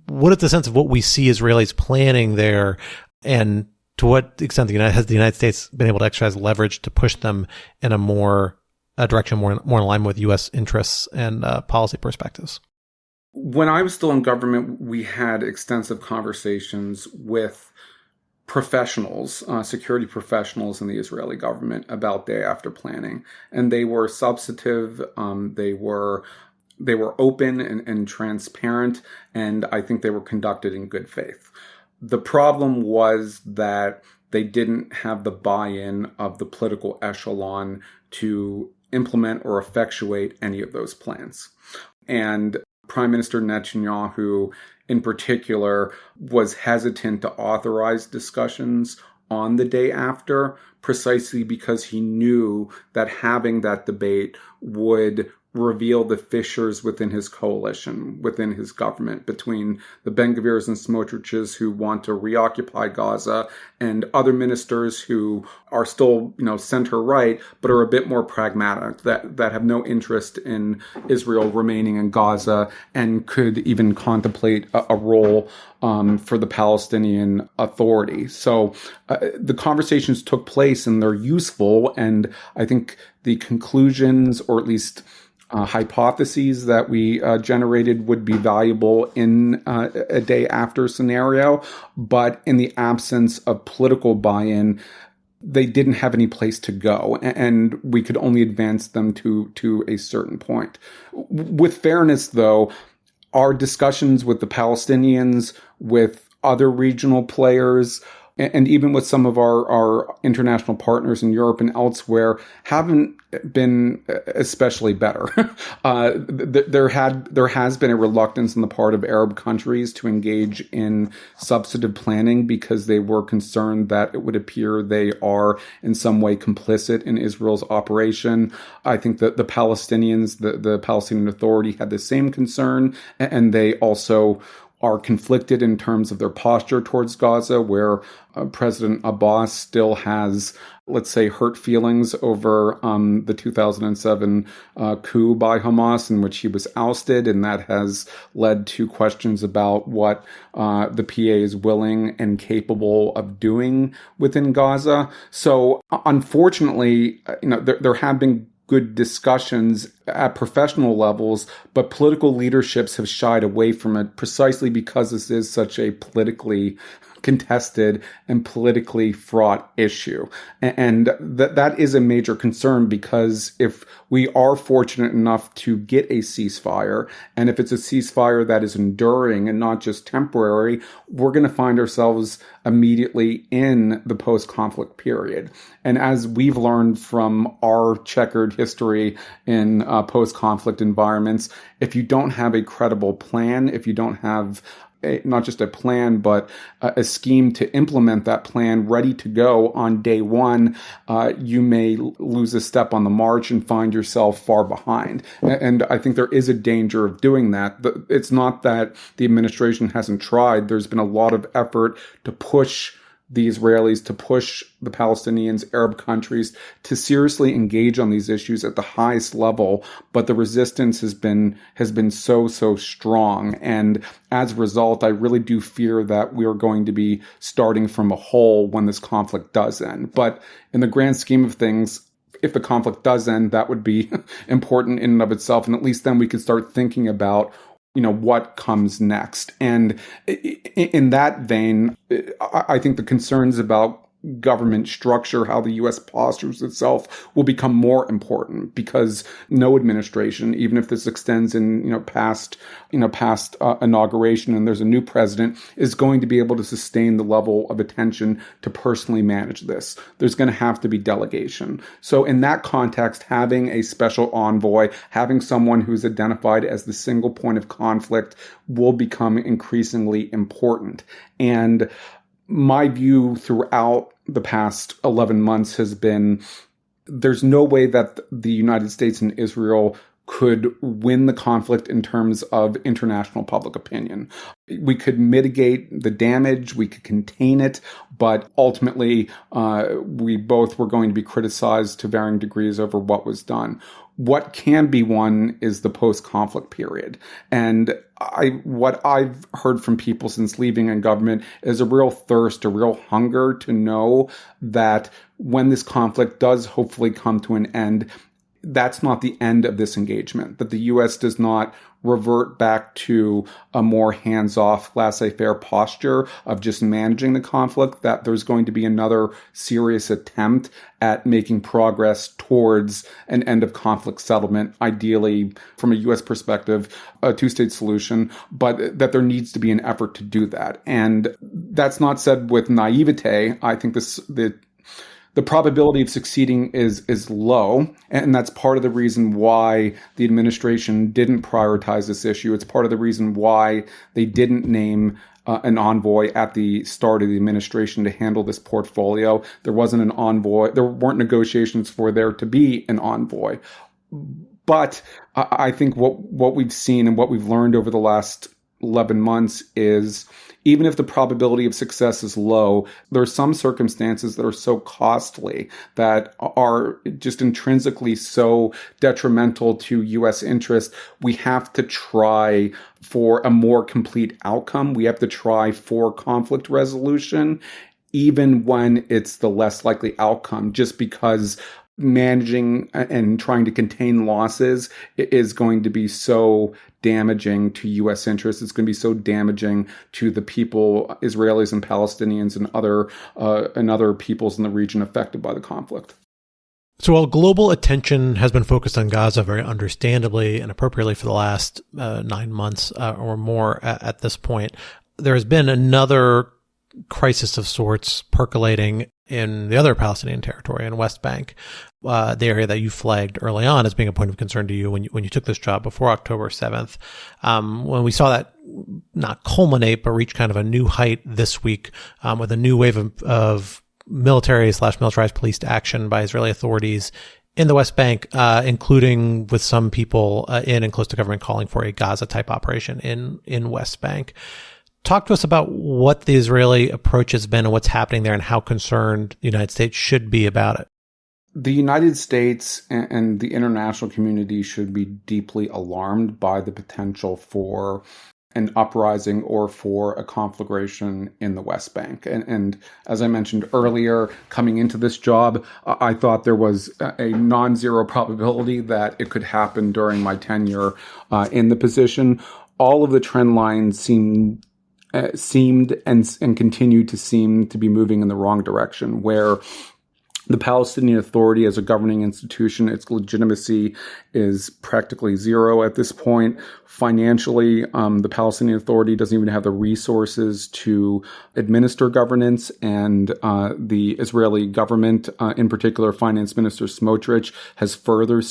what is the sense of what we see Israelis planning there, and to what extent has the United States been able to exercise leverage to push them in a direction more in alignment with U.S. interests and policy perspectives? When I was still in government, we had extensive conversations with professionals, security professionals in the Israeli government about day after planning, and they were substantive. They were open and transparent, and I think they were conducted in good faith. The problem was that they didn't have the buy-in of the political echelon to implement or effectuate any of those plans. And Prime Minister Netanyahu, in particular, was hesitant to authorize discussions on the day after, precisely because he knew that having that debate would reveal the fissures within his coalition, within his government, between the Ben-Gvirs and Smotriches who want to reoccupy Gaza and other ministers who are still, center-right, but are a bit more pragmatic, that have no interest in Israel remaining in Gaza and could even contemplate a role for the Palestinian Authority. So the conversations took place and they're useful, and I think the conclusions, or at least hypotheses that we generated, would be valuable in a day after scenario. But in the absence of political buy-in, they didn't have any place to go, and we could only advance them to a certain point. With fairness, though, our discussions with the Palestinians, with other regional players, and even with some of our international partners in Europe and elsewhere, haven't been especially better. There has been a reluctance on the part of Arab countries to engage in substantive planning because they were concerned that it would appear they are in some way complicit in Israel's operation. I think that the Palestinians, the Palestinian Authority, had the same concern, and they also are conflicted in terms of their posture towards Gaza, where President Abbas still has, let's say, hurt feelings over the 2007 coup by Hamas, in which he was ousted, and that has led to questions about what the PA is willing and capable of doing within Gaza. So, unfortunately, there have been good discussions at professional levels, but political leaderships have shied away from it precisely because this is such a politically contested and politically fraught issue. And that is a major concern, because if we are fortunate enough to get a ceasefire, and if it's a ceasefire that is enduring and not just temporary, we're going to find ourselves immediately in the post-conflict period. And as we've learned from our checkered history in post-conflict environments, if you don't have a credible plan, if you don't have not just a plan, but a scheme to implement that plan ready to go on day one, you may lose a step on the march and find yourself far behind. And I think there is a danger of doing that. It's not that the administration hasn't tried. There's been a lot of effort to push the Israelis, to push the Palestinians, Arab countries, to seriously engage on these issues at the highest level. But the resistance has been so strong. And as a result, I really do fear that we are going to be starting from a hole when this conflict does end. But in the grand scheme of things, if the conflict does end, that would be important in and of itself. And at least then we could start thinking about what comes next. And in that vein, I think the concerns about government structure, how the U.S. postures itself, will become more important, because no administration, even if this extends in past inauguration and there's a new president, is going to be able to sustain the level of attention to personally manage this. There's going to have to be delegation. So in that context, having a special envoy, having someone who's identified as the single point of conflict, will become increasingly important. And my view throughout the past 11 months has been, there's no way that the United States and Israel could win the conflict in terms of international public opinion. We could mitigate the damage, we could contain it, but ultimately we both were going to be criticized to varying degrees over what was done. What can be won is the post-conflict period. And what I've heard from people since leaving in government is a real thirst, a real hunger to know that when this conflict does hopefully come to an end, that's not the end of this engagement, that the U.S. does not revert back to a more hands-off, laissez-faire posture of just managing the conflict, that there's going to be another serious attempt at making progress towards an end of conflict settlement, ideally, from a U.S. perspective, a two-state solution, but that there needs to be an effort to do that. And that's not said with naivete. I think the probability of succeeding is low, and that's part of the reason why the administration didn't prioritize this issue. It's part of the reason why they didn't name an envoy at the start of the administration to handle this portfolio. There wasn't an envoy. There weren't negotiations for there to be an envoy. But I think what we've seen and what we've learned over the last 11 months is even if the probability of success is low, there are some circumstances that are so costly that are just intrinsically so detrimental to U.S. interest. We have to try for a more complete outcome. We have to try for conflict resolution, even when it's the less likely outcome, just because managing and trying to contain losses is going to be so damaging to U.S. interests. It's going to be so damaging to the people, Israelis and Palestinians and other peoples in the region affected by the conflict. So while global attention has been focused on Gaza very understandably and appropriately for the last 9 months or more at this point, there has been another crisis of sorts percolating in the other Palestinian territory in West Bank, the area that you flagged early on as being a point of concern to you when you took this job before October 7th. When we saw that not culminate, but reach kind of a new height this week with a new wave of military/militarized police action by Israeli authorities in the West Bank, including with some people in and close to government calling for a Gaza-type operation in West Bank. Talk to us about what the Israeli approach has been and what's happening there and how concerned the United States should be about it. The United States and the international community should be deeply alarmed by the potential for an uprising or for a conflagration in the West Bank. And as I mentioned earlier, coming into this job, I thought there was a non-zero probability that it could happen during my tenure in the position. All of the trend lines seemed and continue to seem to be moving in the wrong direction, where the Palestinian Authority as a governing institution, its legitimacy is practically zero at this point. Financially, the Palestinian Authority doesn't even have the resources to administer governance, and the Israeli government, in particular Finance Minister Smotrich, has further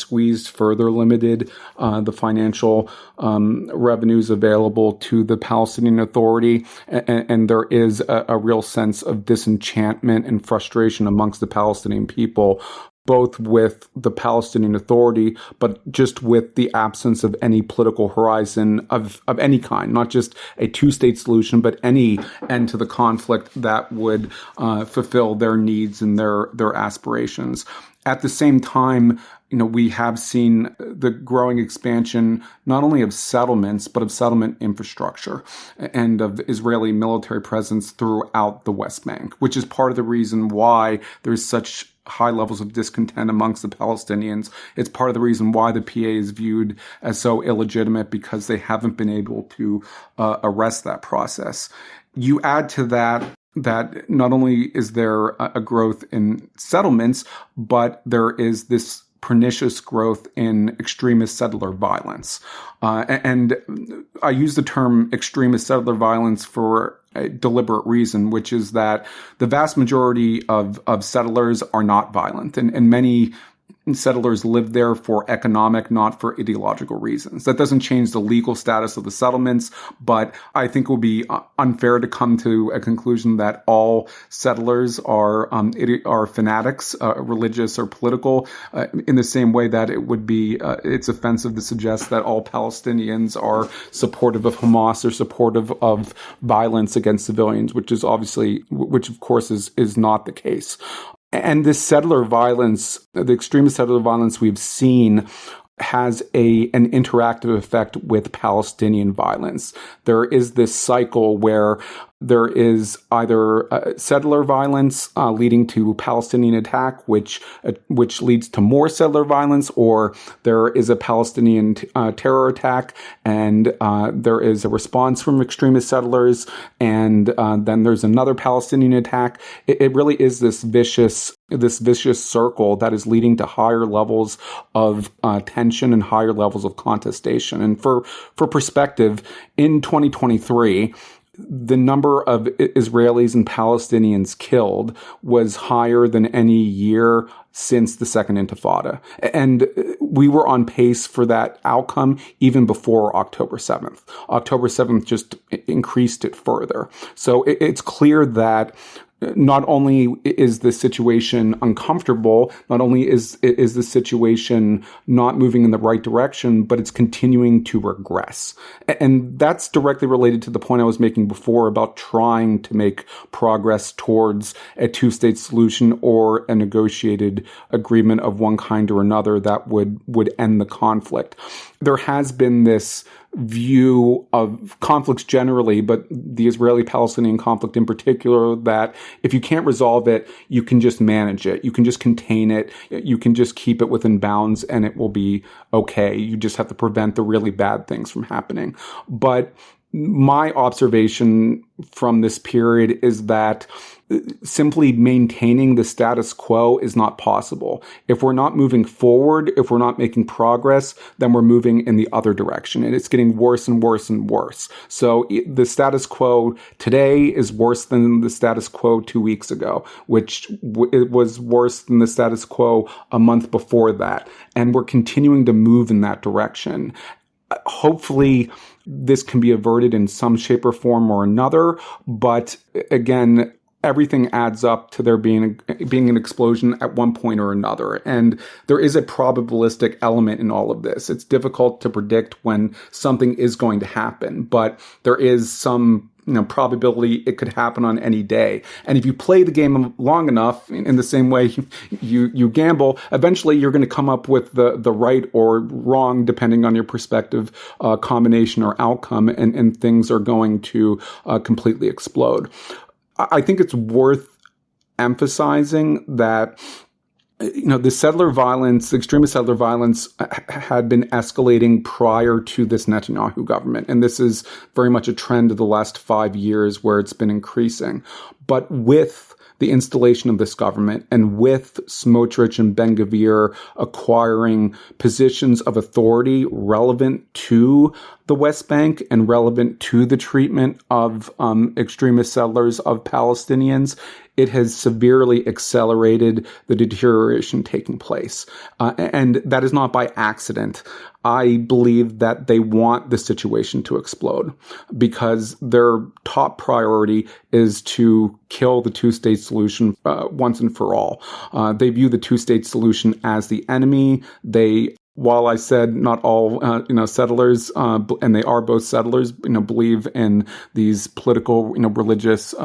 limited the financial revenues available to the Palestinian Authority, and there is a real sense of disenchantment and frustration amongst the Palestinian people, both with the Palestinian Authority, but just with the absence of any political horizon of any kind, not just a two-state solution, but any end to the conflict that would fulfill their needs and their aspirations. At the same time, we have seen the growing expansion not only of settlements, but of settlement infrastructure and of Israeli military presence throughout the West Bank, which is part of the reason why there's such high levels of discontent amongst the Palestinians. It's part of the reason why the PA is viewed as so illegitimate, because they haven't been able to arrest that process. You add to that not only is there a growth in settlements, but there is this pernicious growth in extremist settler violence. And I use the term extremist settler violence for a deliberate reason, which is that the vast majority of settlers are not violent, and many settlers live there for economic, not for ideological reasons. That doesn't change the legal status of the settlements, but I think it would be unfair to come to a conclusion that all settlers are fanatics, religious or political, in the same way that it would be it's offensive to suggest that all Palestinians are supportive of Hamas or supportive of violence against civilians, which of course is not the case. And this settler violence, the extremist settler violence we've seen, has an interactive effect with Palestinian violence. There is this cycle where there is either settler violence leading to Palestinian attack, which leads to more settler violence, or there is a Palestinian terror attack, and there is a response from extremist settlers, and then there's another Palestinian attack. It really is this vicious circle that is leading to higher levels of tension and higher levels of contestation. And for perspective, in 2023, the number of Israelis and Palestinians killed was higher than any year since the Second Intifada. And we were on pace for that outcome even before October 7th. October 7th just increased it further. So it's clear that not only is the situation uncomfortable, not only is the situation not moving in the right direction, but it's continuing to regress. And that's directly related to the point I was making before about trying to make progress towards a two-state solution or a negotiated agreement of one kind or another that would end the conflict. There has been this view of conflicts generally, but the Israeli-Palestinian conflict in particular, that if you can't resolve it, you can just manage it. You can just contain it. You can just keep it within bounds and it will be okay. You just have to prevent the really bad things from happening. But my observation from this period is that simply maintaining the status quo is not possible. If we're not moving forward, if we're not making progress, then we're moving in the other direction. And it's getting worse and worse and worse. So the status quo today is worse than the status quo 2 weeks ago, which it was worse than the status quo a month before that. And we're continuing to move in that direction. Hopefully, this can be averted in some shape or form or another. But again, everything adds up to there being an explosion at one point or another. And there is a probabilistic element in all of this. It's difficult to predict when something is going to happen, but there is some probability it could happen on any day. And if you play the game long enough, in the same way you gamble, eventually you're going to come up with the right or wrong, depending on your perspective, combination or outcome, and things are going to completely explode. I think it's worth emphasizing that the settler violence, extremist settler violence had been escalating prior to this Netanyahu government. And this is very much a trend of the last 5 years where it's been increasing. But with the installation of this government and with Smotrich and Ben-Gvir acquiring positions of authority relevant to the West Bank and relevant to the treatment of extremist settlers, of Palestinians, it has severely accelerated the deterioration taking place. And that is not by accident. I believe that they want the situation to explode because their top priority is to kill the two-state solution once and for all. They view the two-state solution as the enemy. While I said not all, settlers, and they are both settlers, believe in these political, religious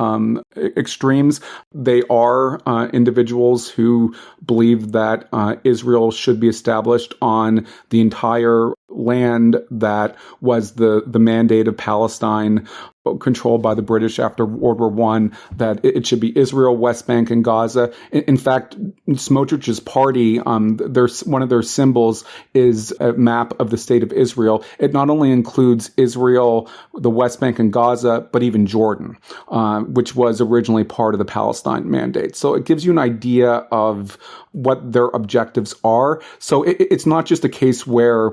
extremes, they are individuals who believe that Israel should be established on the entire land that was the mandate of Palestine, controlled by the British after World War I, that it should be Israel, West Bank, and Gaza. In fact, Smotrich's party, one of their symbols is a map of the state of Israel. It not only includes Israel, the West Bank, and Gaza, but even Jordan, which was originally part of the Palestine mandate. So it gives you an idea of what their objectives are. So it's not just a case where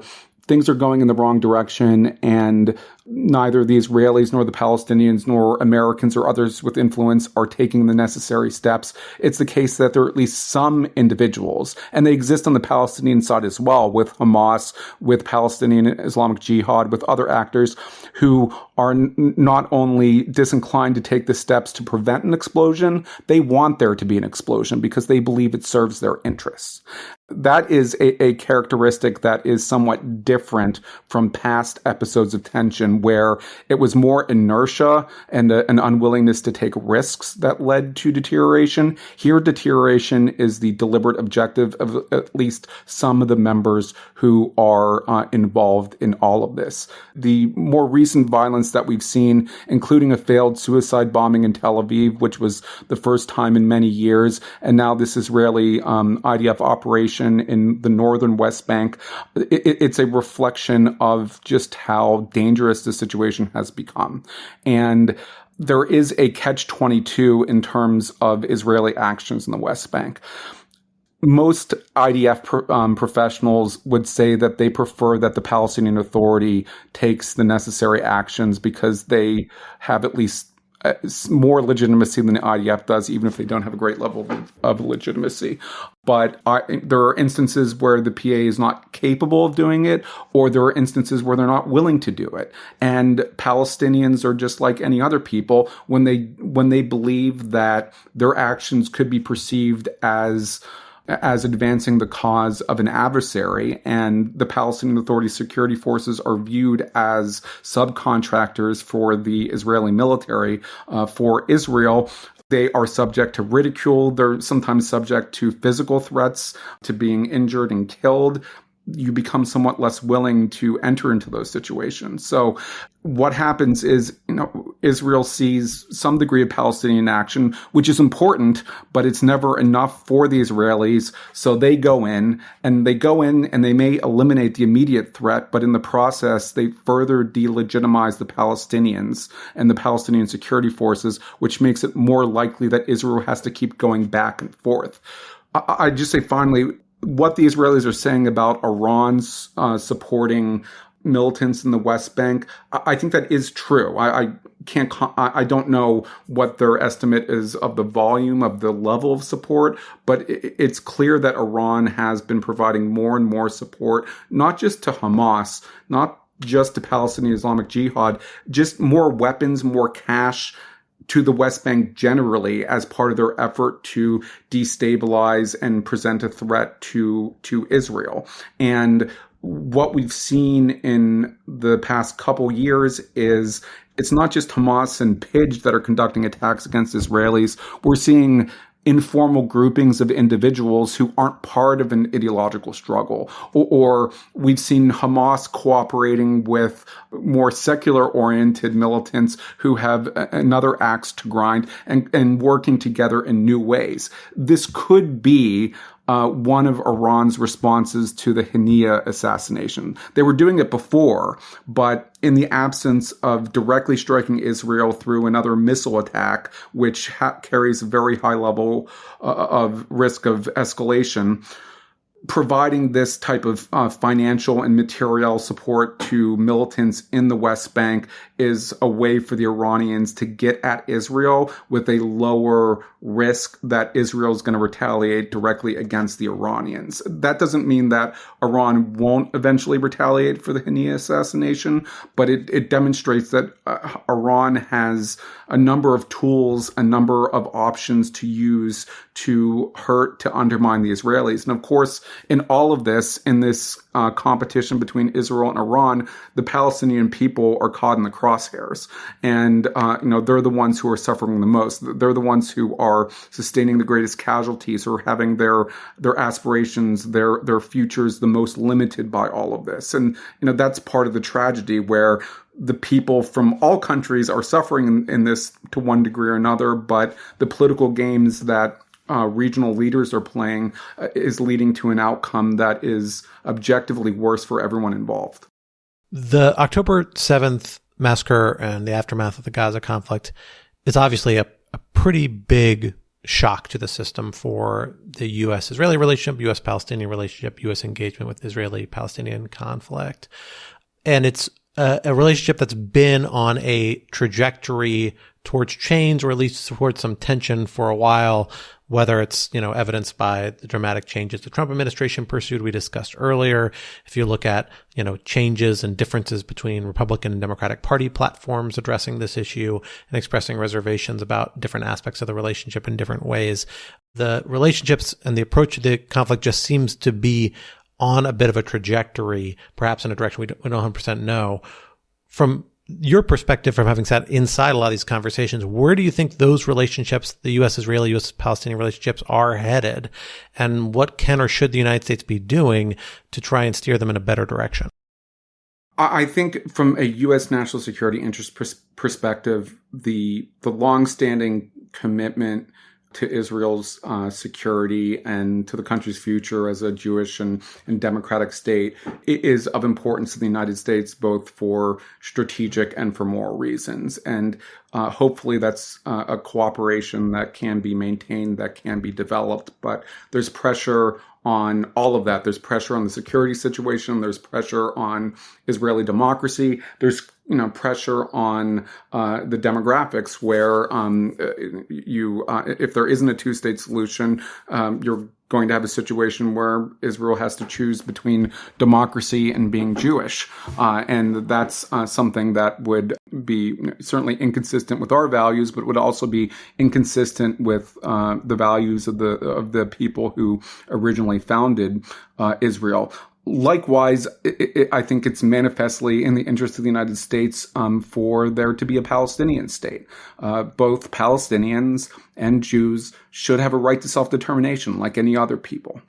things are going in the wrong direction and neither the Israelis nor the Palestinians nor Americans or others with influence are taking the necessary steps. It's the case that there are at least some individuals, and they exist on the Palestinian side as well, with Hamas, with Palestinian Islamic Jihad, with other actors who are not only disinclined to take the steps to prevent an explosion, they want there to be an explosion because they believe it serves their interests. That is a characteristic that is somewhat different from past episodes of tension where it was more inertia and an unwillingness to take risks that led to deterioration. Here, deterioration is the deliberate objective of at least some of the members who are involved in all of this. The more recent violence that we've seen, including a failed suicide bombing in Tel Aviv, which was the first time in many years, and now this Israeli IDF operation in the northern West Bank, it's a reflection of just how dangerous the situation has become. And there is a catch-22 in terms of Israeli actions in the West Bank. Most IDF professionals would say that they prefer that the Palestinian Authority takes the necessary actions because they have at least more legitimacy than the IDF does, even if they don't have a great level of legitimacy. But there are instances where the PA is not capable of doing it, or there are instances where they're not willing to do it. And Palestinians are just like any other people when they believe that their actions could be perceived as advancing the cause of an adversary, and the Palestinian Authority security forces are viewed as subcontractors for the Israeli military, for Israel. They are subject to ridicule. They're sometimes subject to physical threats, to being injured and killed. You become somewhat less willing to enter into those situations. So what happens is, Israel sees some degree of Palestinian action, which is important, but it's never enough for the Israelis. So they go in and they may eliminate the immediate threat, but in the process, they further delegitimize the Palestinians and the Palestinian security forces, which makes it more likely that Israel has to keep going back and forth. I just say finally, what the Israelis are saying about Iran's supporting militants in the West Bank, I think that is true. I don't know what their estimate is of the volume of the level of support, but it's clear that Iran has been providing more and more support, not just to Hamas, not just to Palestinian Islamic Jihad, just more weapons, more cash to the West Bank generally as part of their effort to destabilize and present a threat to Israel. And what we've seen in the past couple years is it's not just Hamas and PIJ that are conducting attacks against Israelis. We're seeing informal groupings of individuals who aren't part of an ideological struggle. Or we've seen Hamas cooperating with more secular-oriented militants who have another axe to grind and working together in new ways. This could be one of Iran's responses to the Haniyeh assassination. They were doing it before, but in the absence of directly striking Israel through another missile attack, which carries a very high level of risk of escalation, providing this type of financial and material support to militants in the West Bank is a way for the Iranians to get at Israel with a lower risk that Israel is going to retaliate directly against the Iranians. That doesn't mean that Iran won't eventually retaliate for the Haniyeh assassination, but it demonstrates that Iran has a number of tools, a number of options to use to undermine the Israelis. And of course, in all of this, in this competition between Israel and Iran, the Palestinian people are caught in the crosshairs. And, they're the ones who are suffering the most. They're the ones who are sustaining the greatest casualties, or having their aspirations, their futures the most limited by all of this. And, that's part of the tragedy, where the people from all countries are suffering in this to one degree or another, but the political games that regional leaders are playing is leading to an outcome that is objectively worse for everyone involved. The October 7th massacre and the aftermath of the Gaza conflict is obviously a pretty big shock to the system for the U.S.-Israeli relationship, U.S.-Palestinian relationship, U.S. engagement with Israeli-Palestinian conflict. And it's a relationship that's been on a trajectory towards change, or at least towards some tension for a while, whether it's, evidenced by the dramatic changes the Trump administration pursued, we discussed earlier. If you look at, changes and differences between Republican and Democratic Party platforms addressing this issue and expressing reservations about different aspects of the relationship in different ways, the relationships and the approach to the conflict just seems to be on a bit of a trajectory, perhaps in a direction we don't 100% know. From your perspective, from having sat inside a lot of these conversations, where do you think those relationships, the U.S.-Israeli, U.S.-Palestinian relationships, are headed? And what can or should the United States be doing to try and steer them in a better direction? I think from a U.S. national security interest perspective, the longstanding commitment to Israel's security and to the country's future as a Jewish and democratic state is of importance to the United States, both for strategic and for moral reasons. And hopefully that's a cooperation that can be maintained, that can be developed. But there's pressure on all of that. There's pressure on the security situation. There's pressure on Israeli democracy. There's pressure on the demographics, where if there isn't a two-state solution, you're going to have a situation where Israel has to choose between democracy and being Jewish. And that's something that would be certainly inconsistent with our values, but would also be inconsistent with the values of the people who originally founded Israel. Likewise, I think it's manifestly in the interest of the United States for there to be a Palestinian state. Both Palestinians and Jews should have a right to self-determination like any other people.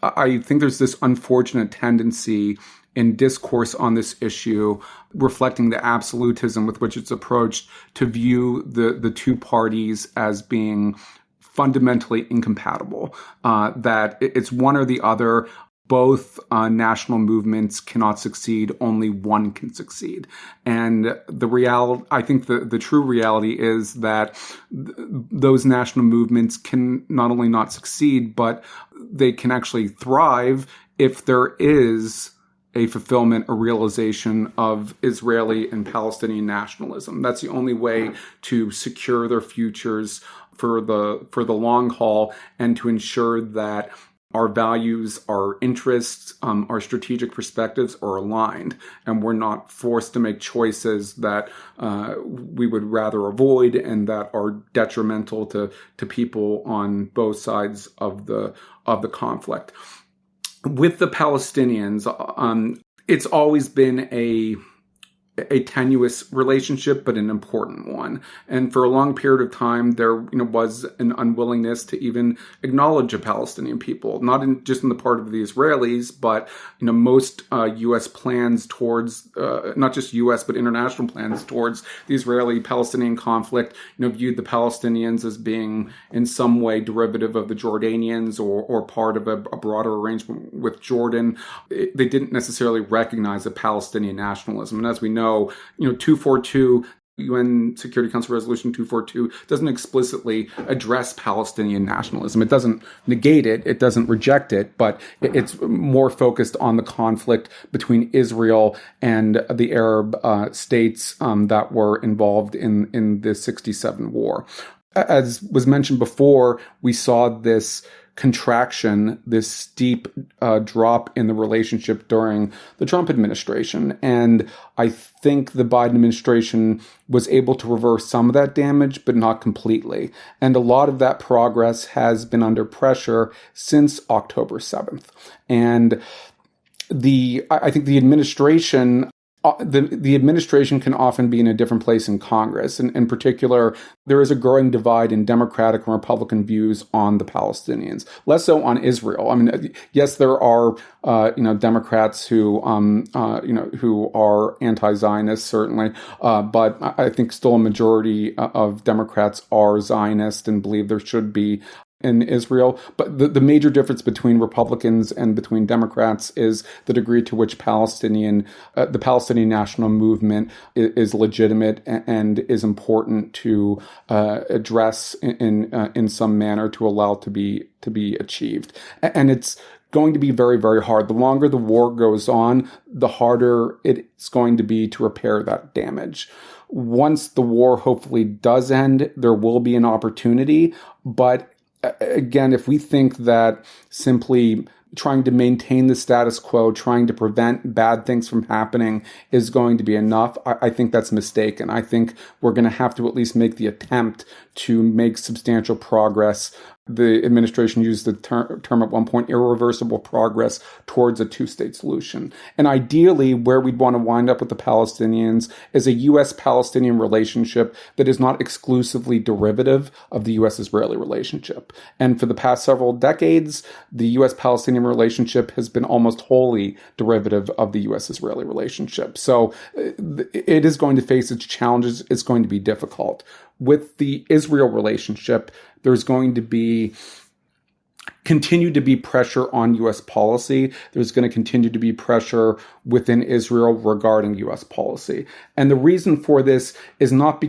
I think there's this unfortunate tendency in discourse on this issue, reflecting the absolutism with which it's approached, to view the two parties as being fundamentally incompatible, that it's one or the other. Both national movements cannot succeed. Only one can succeed. And I think the true reality is that those national movements can not only not succeed, but they can actually thrive if there is a fulfillment, a realization of Israeli and Palestinian nationalism. That's the only way to secure their futures for the long haul, and to ensure that our values, our interests, our strategic perspectives are aligned, and we're not forced to make choices that we would rather avoid and that are detrimental to people on both sides of the conflict. With the Palestinians, it's always been a tenuous relationship, but an important one. And for a long period of time, there was an unwillingness to even acknowledge a Palestinian people, not just in the part of the Israelis, but most U.S. plans towards not just U.S. but international plans towards the Israeli-Palestinian conflict, viewed the Palestinians as being in some way derivative of the Jordanians or part of a broader arrangement with Jordan. They didn't necessarily recognize a Palestinian nationalism, and as we know, 242, UN Security Council Resolution 242, doesn't explicitly address Palestinian nationalism. It doesn't negate it, it doesn't reject it, but it's more focused on the conflict between Israel and the Arab states that were involved in the 67 war. As was mentioned before, we saw this contraction, this steep drop in the relationship during the Trump administration. And I think the Biden administration was able to reverse some of that damage, but not completely. And a lot of that progress has been under pressure since October 7th. And I think the administration the administration can often be in a different place in Congress. And in particular, there is a growing divide in Democratic and Republican views on the Palestinians, less so on Israel. I mean, yes, there are, Democrats who are anti-Zionist, certainly. But I think still a majority of Democrats are Zionist and believe there should be in Israel. But the major difference between Republicans and between Democrats is the degree to which the Palestinian national movement is legitimate and is important to address in some manner to allow to be achieved. And it's going to be very, very hard. The longer the war goes on, the harder it's going to be to repair that damage. Once the war hopefully does end, there will be an opportunity, but again, if we think that simply trying to maintain the status quo, trying to prevent bad things from happening is going to be enough, I think that's mistaken. I think we're going to have to at least make the attempt to make substantial progress. The administration used the term at one point, irreversible progress towards a two-state solution. And ideally, where we'd want to wind up with the Palestinians is a U.S.-Palestinian relationship that is not exclusively derivative of the U.S.-Israeli relationship. And for the past several decades, the U.S.-Palestinian relationship has been almost wholly derivative of the U.S.-Israeli relationship. So it is going to face its challenges. It's going to be difficult. With the Israel relationship, there's going to be continue to be pressure on U.S. policy. There's going to continue to be pressure within Israel regarding U.S. policy. And the reason for this is not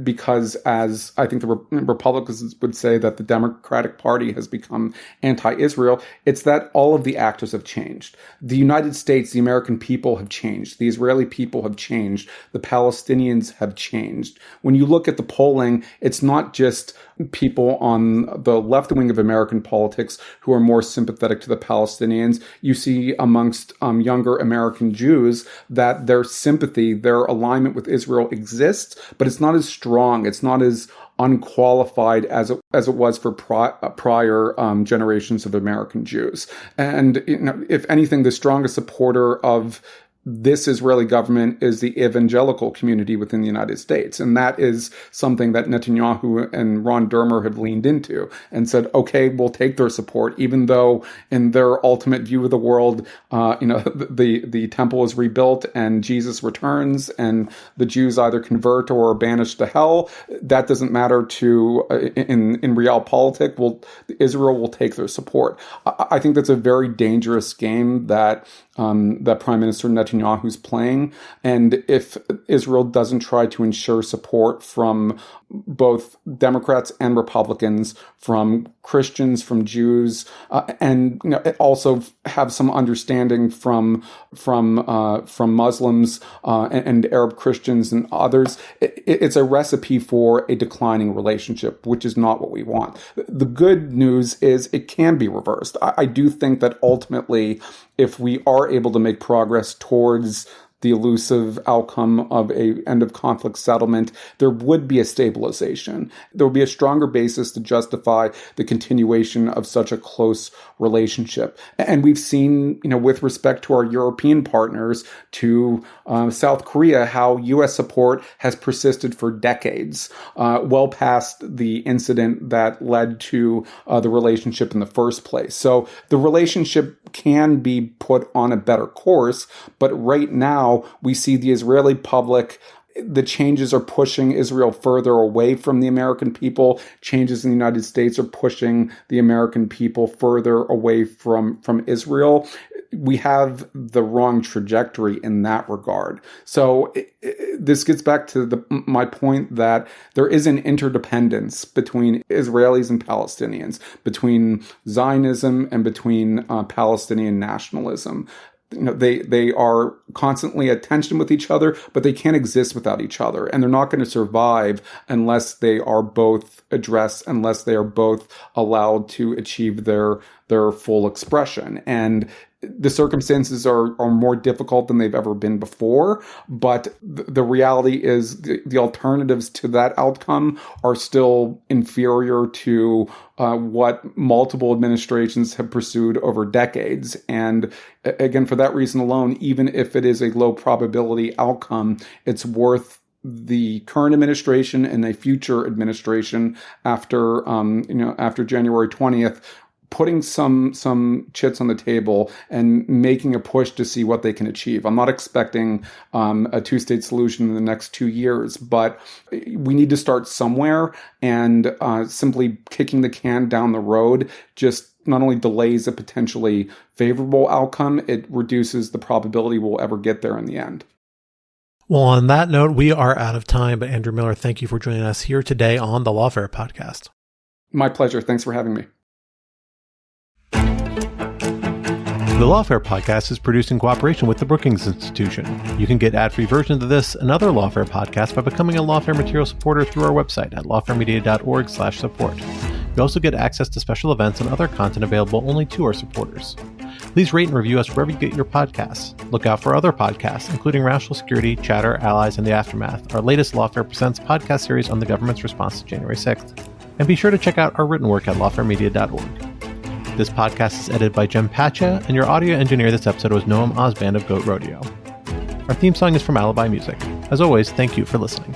because, as I think the Republicans would say, that the Democratic Party has become anti-Israel. It's that all of the actors have changed. The United States, the American people have changed. The Israeli people have changed. The Palestinians have changed. When you look at the polling, it's not just people on the left wing of American politics who are more sympathetic to the Palestinians. You see amongst younger American Jews that their sympathy, their alignment with Israel exists, but it's not as strong. It's not as unqualified as it was for prior generations of American Jews. And if anything, the strongest supporter of this Israeli government is the evangelical community within the United States. And that is something that Netanyahu and Ron Dermer have leaned into and said, okay, we'll take their support, even though in their ultimate view of the world, the temple is rebuilt and Jesus returns and the Jews either convert or are banished to hell. That doesn't matter in realpolitik. Israel will take their support. I think that's a very dangerous game that Prime Minister Netanyahu's playing. And if Israel doesn't try to ensure support from both Democrats and Republicans, from Christians, from Jews, and also have some understanding from Muslims and Arab Christians and others, it's a recipe for a declining relationship, which is not what we want. The good news is it can be reversed. I do think that ultimately, if we are able to make progress towards the elusive outcome of a end of conflict settlement, there would be a stabilization. There would be a stronger basis to justify the continuation of such a close relationship. And we've seen, with respect to our European partners, to South Korea, how U.S. support has persisted for decades, well past the incident that led to the relationship in the first place. So the relationship can be put on a better course, but right now we see the Israeli public, the changes are pushing Israel further away from the American people. Changes in the United States are pushing the American people further away from Israel. We have the wrong trajectory in that regard. So this gets back to my point that there is an interdependence between Israelis and Palestinians, between Zionism and between Palestinian nationalism. They are constantly at tension with each other, but they can't exist without each other. And they're not going to survive unless they are both addressed, unless they are both allowed to achieve their full expression. And the circumstances are more difficult than they've ever been before, but the reality is the alternatives to that outcome are still inferior to what multiple administrations have pursued over decades. And again, for that reason alone, even if it is a low probability outcome, it's worth the current administration and a future administration after January 20th, putting some chits on the table and making a push to see what they can achieve. I'm not expecting a two-state solution in the next 2 years, but we need to start somewhere, and simply kicking the can down the road just not only delays a potentially favorable outcome, it reduces the probability we'll ever get there in the end. Well, on that note, we are out of time, but Andrew Miller, thank you for joining us here today on the Lawfare podcast. My pleasure. Thanks for having me. The Lawfare podcast is produced in cooperation with the Brookings Institution. You can get ad-free versions of this and other Lawfare podcasts by becoming a Lawfare material supporter through our website at lawfaremedia.org/support. You also get access to special events and other content available only to our supporters. Please rate and review us wherever you get your podcasts. Look out for other podcasts, including Rational Security, Chatter, Allies, and The Aftermath, our latest Lawfare Presents podcast series on the government's response to January 6th. And be sure to check out our written work at lawfaremedia.org. This podcast is edited by Jem Pacha, and your audio engineer this episode was Noam Osband of Goat Rodeo. Our theme song is from Alibi Music. As always, thank you for listening.